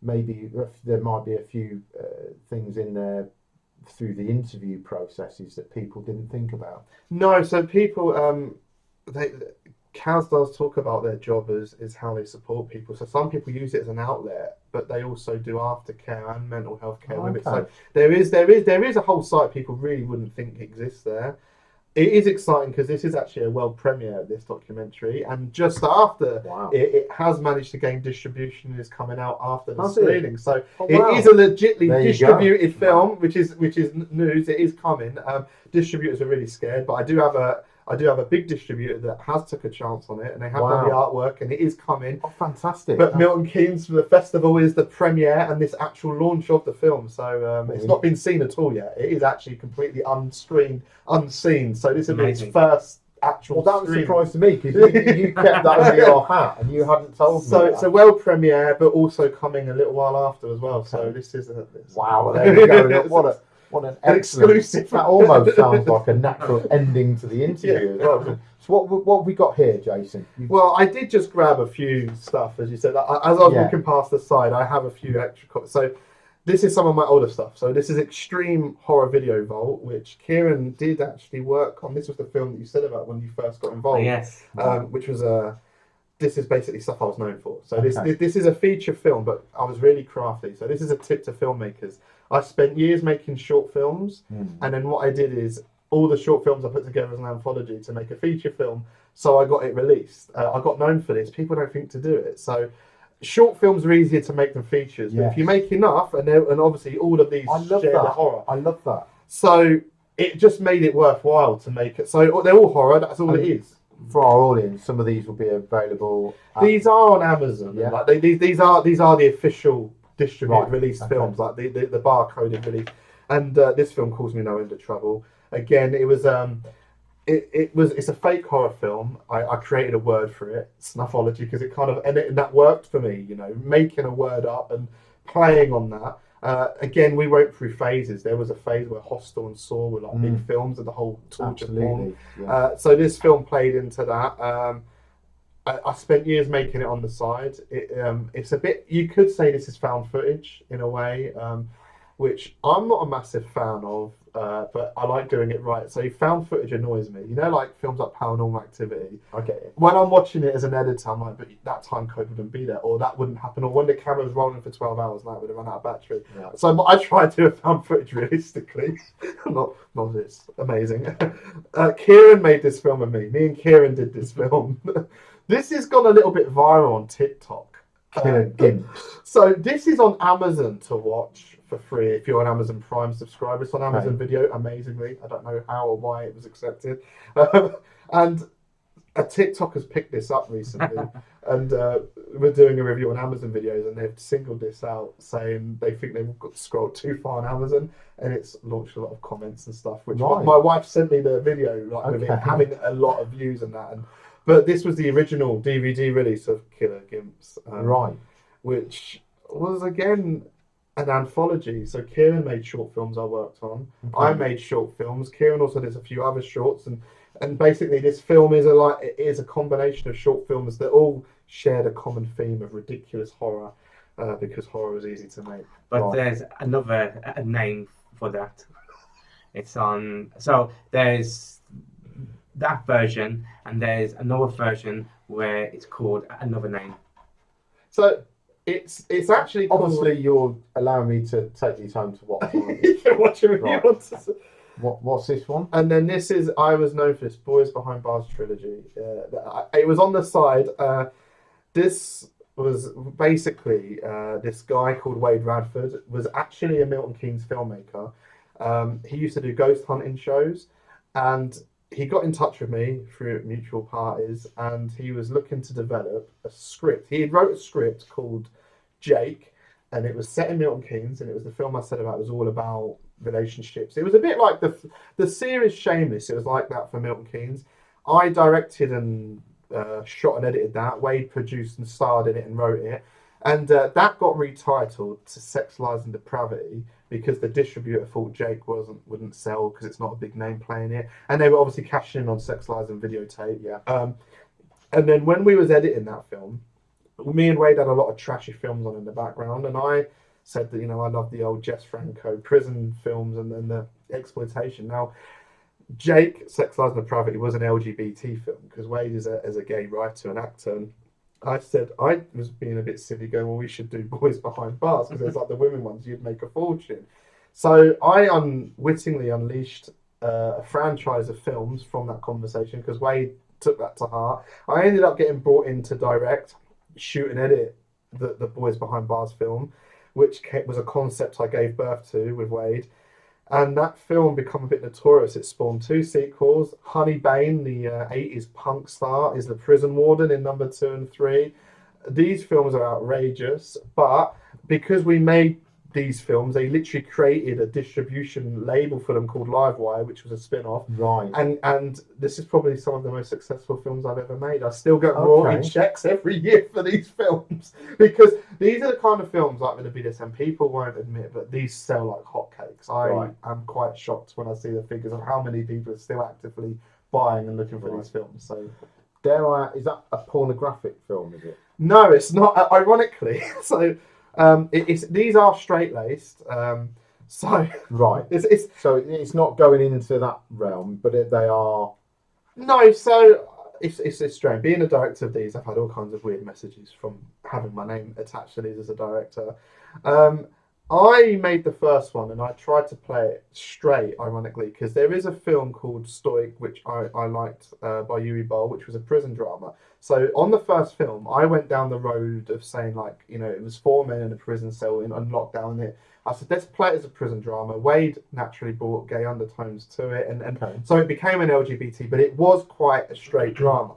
[SPEAKER 1] maybe there might be a few things in there through the interview processes that people didn't think about.
[SPEAKER 2] No, so people, Kaz does talk about their job is how they support people. So some people use it as an outlet, but they also do aftercare and mental health care with it. So there is a whole side people really wouldn't think exists there. It is exciting because this is actually a world premiere of this documentary, and just after it has managed to gain distribution and is coming out after the screening. So it is a legitly distributed film, which is news. It is coming. Distributors are really scared, but I do have a big distributor that has took a chance on it, and they have done the artwork, and it is coming.
[SPEAKER 1] Oh, fantastic!
[SPEAKER 2] But Milton Keynes for the festival is the premiere and this actual launch of the film, so it's not been seen at all yet. It is actually completely unscreened, unseen. So this will be its first actual.
[SPEAKER 1] Well, that was a surprise to me because you kept that under your hat and you hadn't told me.
[SPEAKER 2] So it's a world premiere, but also coming a little while after as well. So this is
[SPEAKER 1] wow. There you go. What an exclusive! That almost sounds like a natural ending to the interview as well. So what have we got here, Jason?
[SPEAKER 2] Well, I did just grab a few stuff, as you said. As I was walking past the side, I have a few extra copies. So This is some of my older stuff. So this is Extreme Horror Video Vault, which Kieran did actually work on. This was the film that you said about when you first got involved.
[SPEAKER 3] Yes.
[SPEAKER 2] Which was this is basically stuff I was known for. So
[SPEAKER 1] Okay.
[SPEAKER 2] this is a feature film, but I was really crafty. So this is a tip to filmmakers. I spent years making short films, and then what I did is all the short films I put together as an anthology to make a feature film. So I got it released. I got known for this. People don't think to do it. So short films are easier to make than features. But if you make enough, and obviously all of these share the horror.
[SPEAKER 1] I love that.
[SPEAKER 2] So it just made it worthwhile to make it. So they're all horror. That's all it is.
[SPEAKER 1] For our audience, some of these will be available.
[SPEAKER 2] These are on Amazon.
[SPEAKER 1] Yeah.
[SPEAKER 2] Like these are the official distributed
[SPEAKER 1] Right,
[SPEAKER 2] released
[SPEAKER 1] okay.
[SPEAKER 2] films, like the barcoded release. And this film Calls Me No End of Trouble. Again, it was it's a fake horror film. I created a word for it, snuffology, because it kind of and that worked for me. You know, making a word up and playing on that. Again, we went through phases. There was a phase where Hostel and Saw were like big films, and the whole torture porn.
[SPEAKER 1] Yeah.
[SPEAKER 2] So this film played into that. I spent years making it on the side. It's a bit. You could say this is found footage in a way, which I'm not a massive fan of. But I like doing it right. So found footage annoys me. You know, like films like Paranormal Activity.
[SPEAKER 1] I get it.
[SPEAKER 2] When I'm watching it as an editor, I'm like, but that time code wouldn't be there, or that wouldn't happen, or when the camera was rolling for 12 hours, and that would have run out of battery.
[SPEAKER 1] Yeah.
[SPEAKER 2] So I try to do found footage realistically. not this. Amazing. Kieran made this film with me. Me and Kieran did this film. This has gone a little bit viral on TikTok.
[SPEAKER 1] Gimps.
[SPEAKER 2] So this is on Amazon to watch for free if you're an Amazon Prime subscriber. It's on Amazon Video, amazingly. I don't know how or why it was accepted. And a TikToker's picked this up recently. And we're doing a review on Amazon Videos, and they've singled this out, saying they think they've got scrolled too far on Amazon, and it's launched a lot of comments and stuff. Which my wife sent me the video, like with it having a lot of views and that. But this was the original DVD release of Killer Gimps, which was again an anthology. So Kieran made short films I worked on. Okay. I made short films. Kieran also does a few other shorts, and basically this film is a combination of short films that all shared a common theme of ridiculous horror, because horror is easy to make.
[SPEAKER 3] But there's another name for that. It's on. So there's that version, and there's another version where it's called another name.
[SPEAKER 2] So it's actually
[SPEAKER 1] obviously you're allowing me to take your time to watch.
[SPEAKER 2] You can watch a review.
[SPEAKER 1] What's this one?
[SPEAKER 2] And then this is I was known for this Boys Behind Bars trilogy. It was on the side. This was basically this guy called Wade Radford was actually a Milton Keynes filmmaker. He used to do ghost hunting shows, and he got in touch with me through mutual parties, and he was looking to develop a script. He had wrote a script called Jake, and it was set in Milton Keynes, and it was the film I said about. It was all about relationships. It was a bit like the series Shameless. It was like that for Milton Keynes. I directed and shot and edited that. Wade produced and starred in it and wrote it, and that got retitled to Sex, Lies and Depravity, because the distributor thought Jake wouldn't sell because it's not a big name playing it, and they were obviously cashing in on Sex, Lies and Videotape. Yeah. And then when we was editing that film, me and Wade had a lot of trashy films on in the background, and I said that I love the old Jess Franco prison films and the exploitation. Now, Jake, Sex, Lies and Depravity was an LGBT film because Wade is a gay writer and actor. And I said I was being a bit silly, going, well, we should do Boys Behind Bars because there's like the women ones, you'd make a fortune. So I unwittingly unleashed a franchise of films from that conversation because Wade took that to heart. I ended up getting brought in to direct, shoot and edit the Boys Behind Bars film, which was a concept I gave birth to with Wade. And that film became a bit notorious. It spawned 2 sequels. Honey Bain, the 80s punk star, is the prison warden in number 2 and 3. These films are outrageous, but because we made these films, they literally created a distribution label for them called Livewire, which was a spin-off.
[SPEAKER 1] Right.
[SPEAKER 2] And this is probably some of the most successful films I've ever made. I still get royalty checks every year for these films because these are the kind of films, like with the BDSM, people won't admit, but these sell like hotcakes. I am quite shocked when I see the figures of how many people are still actively buying and looking for these films. So,
[SPEAKER 1] is that a pornographic film? Is it?
[SPEAKER 2] No, it's not. Ironically, so These are straight laced. So
[SPEAKER 1] Right.
[SPEAKER 2] it's
[SPEAKER 1] So it's not going into that realm, but they are.
[SPEAKER 2] no. So it's strange. Being a director of these, I've had all kinds of weird messages from having my name attached to these as a director. I made the first one and I tried to play it straight, ironically, because there is a film called Stoic, which I liked by Yuri Boll, which was a prison drama. So on the first film, I went down the road of saying, like, you know, it was four men in a prison cell in lockdown here. I said, let's play it as a prison drama. Wade naturally brought gay undertones to it, and
[SPEAKER 1] Okay.
[SPEAKER 2] so it became an LGBT, but it was quite a straight drama.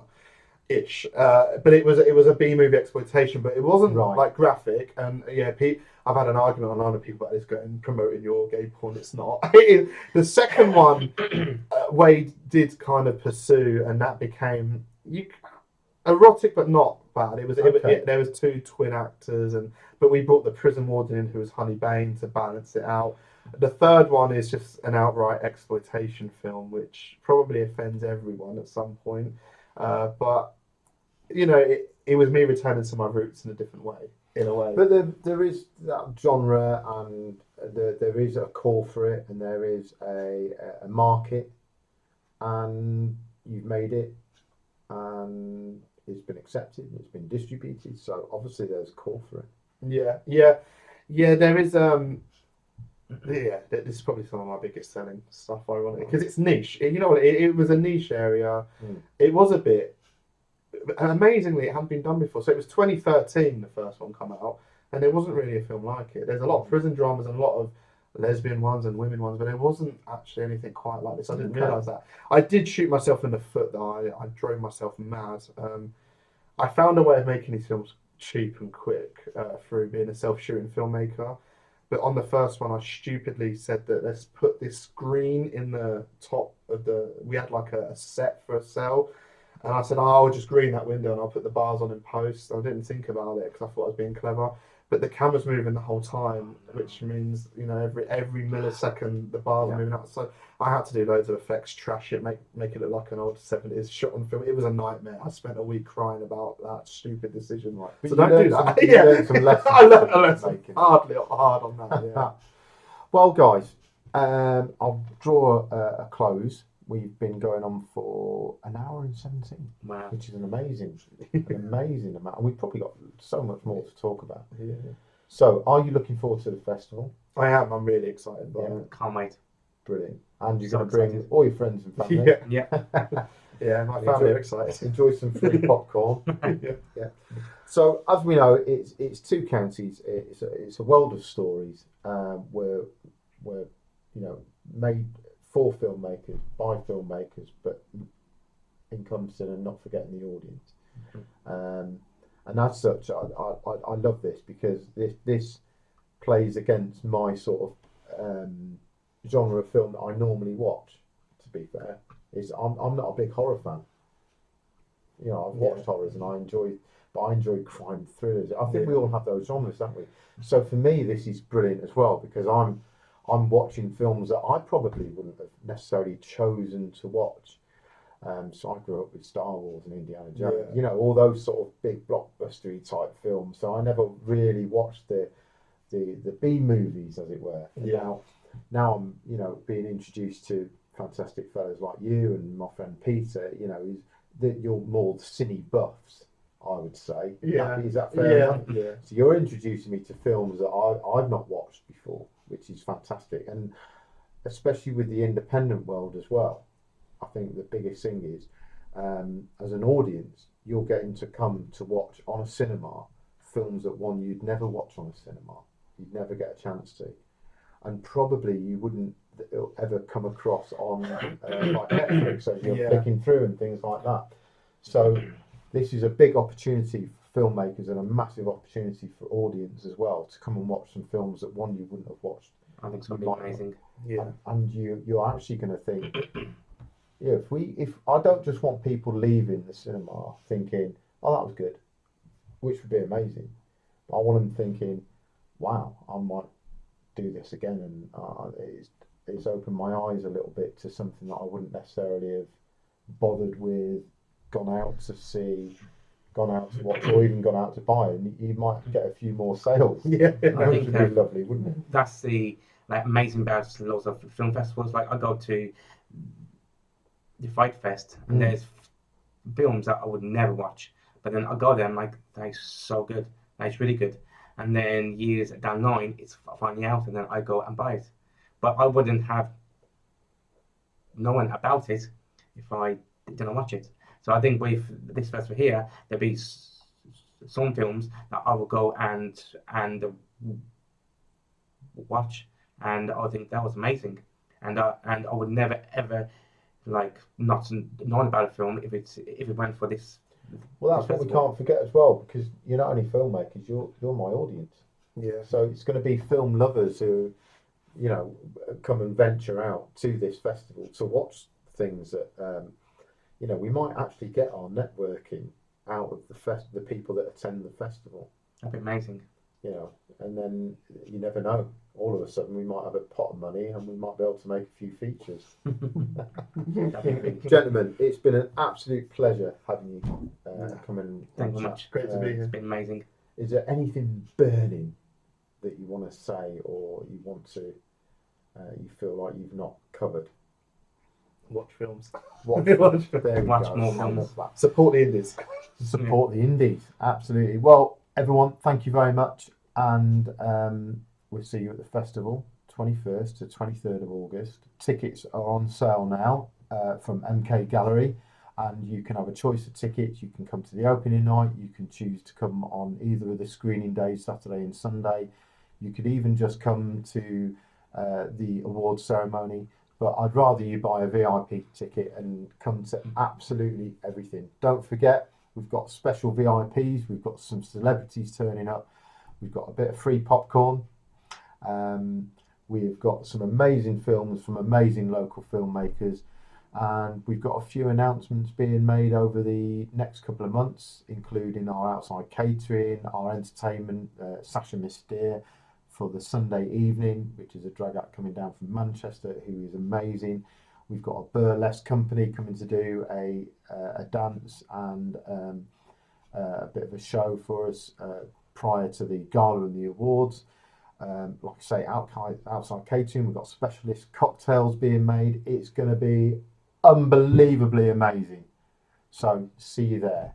[SPEAKER 2] Ish, but it was a B movie exploitation, but it wasn't
[SPEAKER 1] Right.
[SPEAKER 2] like graphic. And yeah, I've had an argument on other people about this going promoting your gay porn. It's not. The second one, Wade did kind of pursue, and that became erotic, but not bad.
[SPEAKER 1] Okay.
[SPEAKER 2] There was two twin actors, but we brought the prison warden in, who was Honey Bain, to balance it out. The third one is just an outright exploitation film, which probably offends everyone at some point. But you know, it was me returning to my roots in a different way, in a way.
[SPEAKER 1] But there is that genre, and there is a call for it, and there is a market, and you've made it, and it's been accepted, and it's been distributed. So obviously there's a call for it.
[SPEAKER 2] Yeah. There is this is probably some of my biggest selling stuff, ironically, because it's niche. You know what? It was a niche area. It was a bit. Amazingly, it hadn't been done before. So it was 2013 the first one come out, and there wasn't really a film like it. There's a lot of prison dramas and a lot of lesbian ones and women ones, but there wasn't actually anything quite like this. I didn't realise that. I did shoot myself in the foot, though. I drove myself mad. I found a way of making these films cheap and quick through being a self-shooting filmmaker. But on the first one, I stupidly said that let's put this screen in the top of we had like a set for a cell. And I said, I'll just green that window and I'll put the bars on in post. I didn't think about it because I thought I was being clever. But the camera's moving the whole time, which means, you know, every millisecond the bars are moving out. So I had to do loads of effects, trash it, make it look like an old 70s shot on film. It was a nightmare. I spent a week crying about that stupid decision.
[SPEAKER 1] Right.
[SPEAKER 2] So don't do that.
[SPEAKER 1] You learned some lessons.
[SPEAKER 2] I learned a lesson.
[SPEAKER 1] Making.
[SPEAKER 2] Hard on that, yeah.
[SPEAKER 1] Well, guys, I'll draw a close. We've been going on for an hour and 17,
[SPEAKER 3] Wow.
[SPEAKER 1] which is an amazing amount. And we've probably got so much more to talk about.
[SPEAKER 2] Yeah.
[SPEAKER 1] So, are you looking forward to the festival?
[SPEAKER 2] I am. I'm really excited by it.
[SPEAKER 3] Can't wait.
[SPEAKER 1] Brilliant. And you're
[SPEAKER 3] So
[SPEAKER 1] going to bring
[SPEAKER 3] excited.
[SPEAKER 1] all your friends and family.
[SPEAKER 3] Yeah.
[SPEAKER 2] Yeah, my family are excited.
[SPEAKER 1] Enjoy some free popcorn.
[SPEAKER 2] Yeah.
[SPEAKER 1] So, as we know, it's two counties. It's a world of stories where you know, made for filmmakers, by filmmakers, but encompassing and not forgetting the audience. And as such, I love this because this plays against my sort of genre of film that I normally watch. To be fair, I'm not a big horror fan. You know, I've watched horrors and I enjoy crime thrillers. I think we all have those genres, don't we? So for me, this is brilliant as well because I'm watching films that I probably wouldn't have necessarily chosen to watch. So I grew up with Star Wars and Indiana Jones, you know, all those sort of big blockbustery type films. So I never really watched the B movies, as it were. And now I'm, you know, being introduced to fantastic fellows like you and my friend Peter. You know, that you're more the cine buffs, I would say. Is that fair enough?
[SPEAKER 2] Yeah.
[SPEAKER 1] So you're introducing me to films that I've not watched before, which is fantastic, and especially with the independent world as well. I think the biggest thing is, as an audience, you're getting to come to watch on a cinema films that you'd never watch on a cinema, you'd never get a chance to, and probably you wouldn't ever come across on like Netflix as you're flicking through and things like that. So this is a big opportunity for filmmakers and a massive opportunity for audience as well to come and watch some films that you wouldn't have watched.
[SPEAKER 3] I think it's going to be amazing.
[SPEAKER 1] Yeah, and you're actually going to think, if I don't just want people leaving the cinema thinking, oh, that was good, which would be amazing, but I want them thinking, wow, I might do this again, and it's opened my eyes a little bit to something that I wouldn't necessarily have bothered with, gone out to see, gone out to watch or even gone out to buy, and you might get a few more sales.
[SPEAKER 2] Yeah.
[SPEAKER 3] I
[SPEAKER 1] Which
[SPEAKER 3] think
[SPEAKER 1] would be lovely, wouldn't it?
[SPEAKER 3] that's the amazing about lots of film festivals. Like I go to the Fight Fest, and there's films that I would never watch, but then I go there and like, that's so good, that's really good. And then years down the line, it's finally out, and then I go and buy it. But I wouldn't have known about it if I didn't watch it. So I think with this festival here, there'll be some films that I will go and watch, and I think that was amazing. And I would never ever like not knowing about a film if it went for this.
[SPEAKER 1] Well, that's what we can't forget as well, because you're not only filmmakers, you're my audience.
[SPEAKER 2] Yeah.
[SPEAKER 1] So it's going to be film lovers who, you know, come and venture out to this festival to watch things that, you know, we might actually get our networking out of the people that attend the festival.
[SPEAKER 3] That'd be amazing.
[SPEAKER 1] You know, and then you never know. All of a sudden, we might have a pot of money and we might be able to make a few features. Gentlemen, it's been an absolute pleasure having you come and
[SPEAKER 3] Thank you
[SPEAKER 1] chat.
[SPEAKER 3] very much.
[SPEAKER 2] Great to be here.
[SPEAKER 3] It's been amazing.
[SPEAKER 1] Is there anything burning that you want to say, or you want to, you feel like you've not covered?
[SPEAKER 2] Watch films.
[SPEAKER 1] Watch,
[SPEAKER 2] Watch
[SPEAKER 1] there we
[SPEAKER 3] Watch
[SPEAKER 1] go.
[SPEAKER 3] more films.
[SPEAKER 2] Support the indies.
[SPEAKER 1] Support the indies, absolutely. Well, everyone, thank you very much, and we'll see you at the festival, 21st to 23rd of August. Tickets are on sale now from MK Gallery, and you can have a choice of tickets. You can come to the opening night, you can choose to come on either of the screening days, Saturday and Sunday. You could even just come to the awards ceremony, but I'd rather you buy a VIP ticket and come to absolutely everything. Don't forget, we've got special VIPs, we've got some celebrities turning up, we've got a bit of free popcorn. We've got some amazing films from amazing local filmmakers, and we've got a few announcements being made over the next couple of months, including our outside catering, our entertainment, Sasha Mystere for the Sunday evening, which is a drag act coming down from Manchester who is amazing. We've got a burlesque company coming to do a dance and a bit of a show for us prior to the gala and the awards. Like I say, outside catering, we've got specialist cocktails being made. It's going to be unbelievably amazing. So see you there.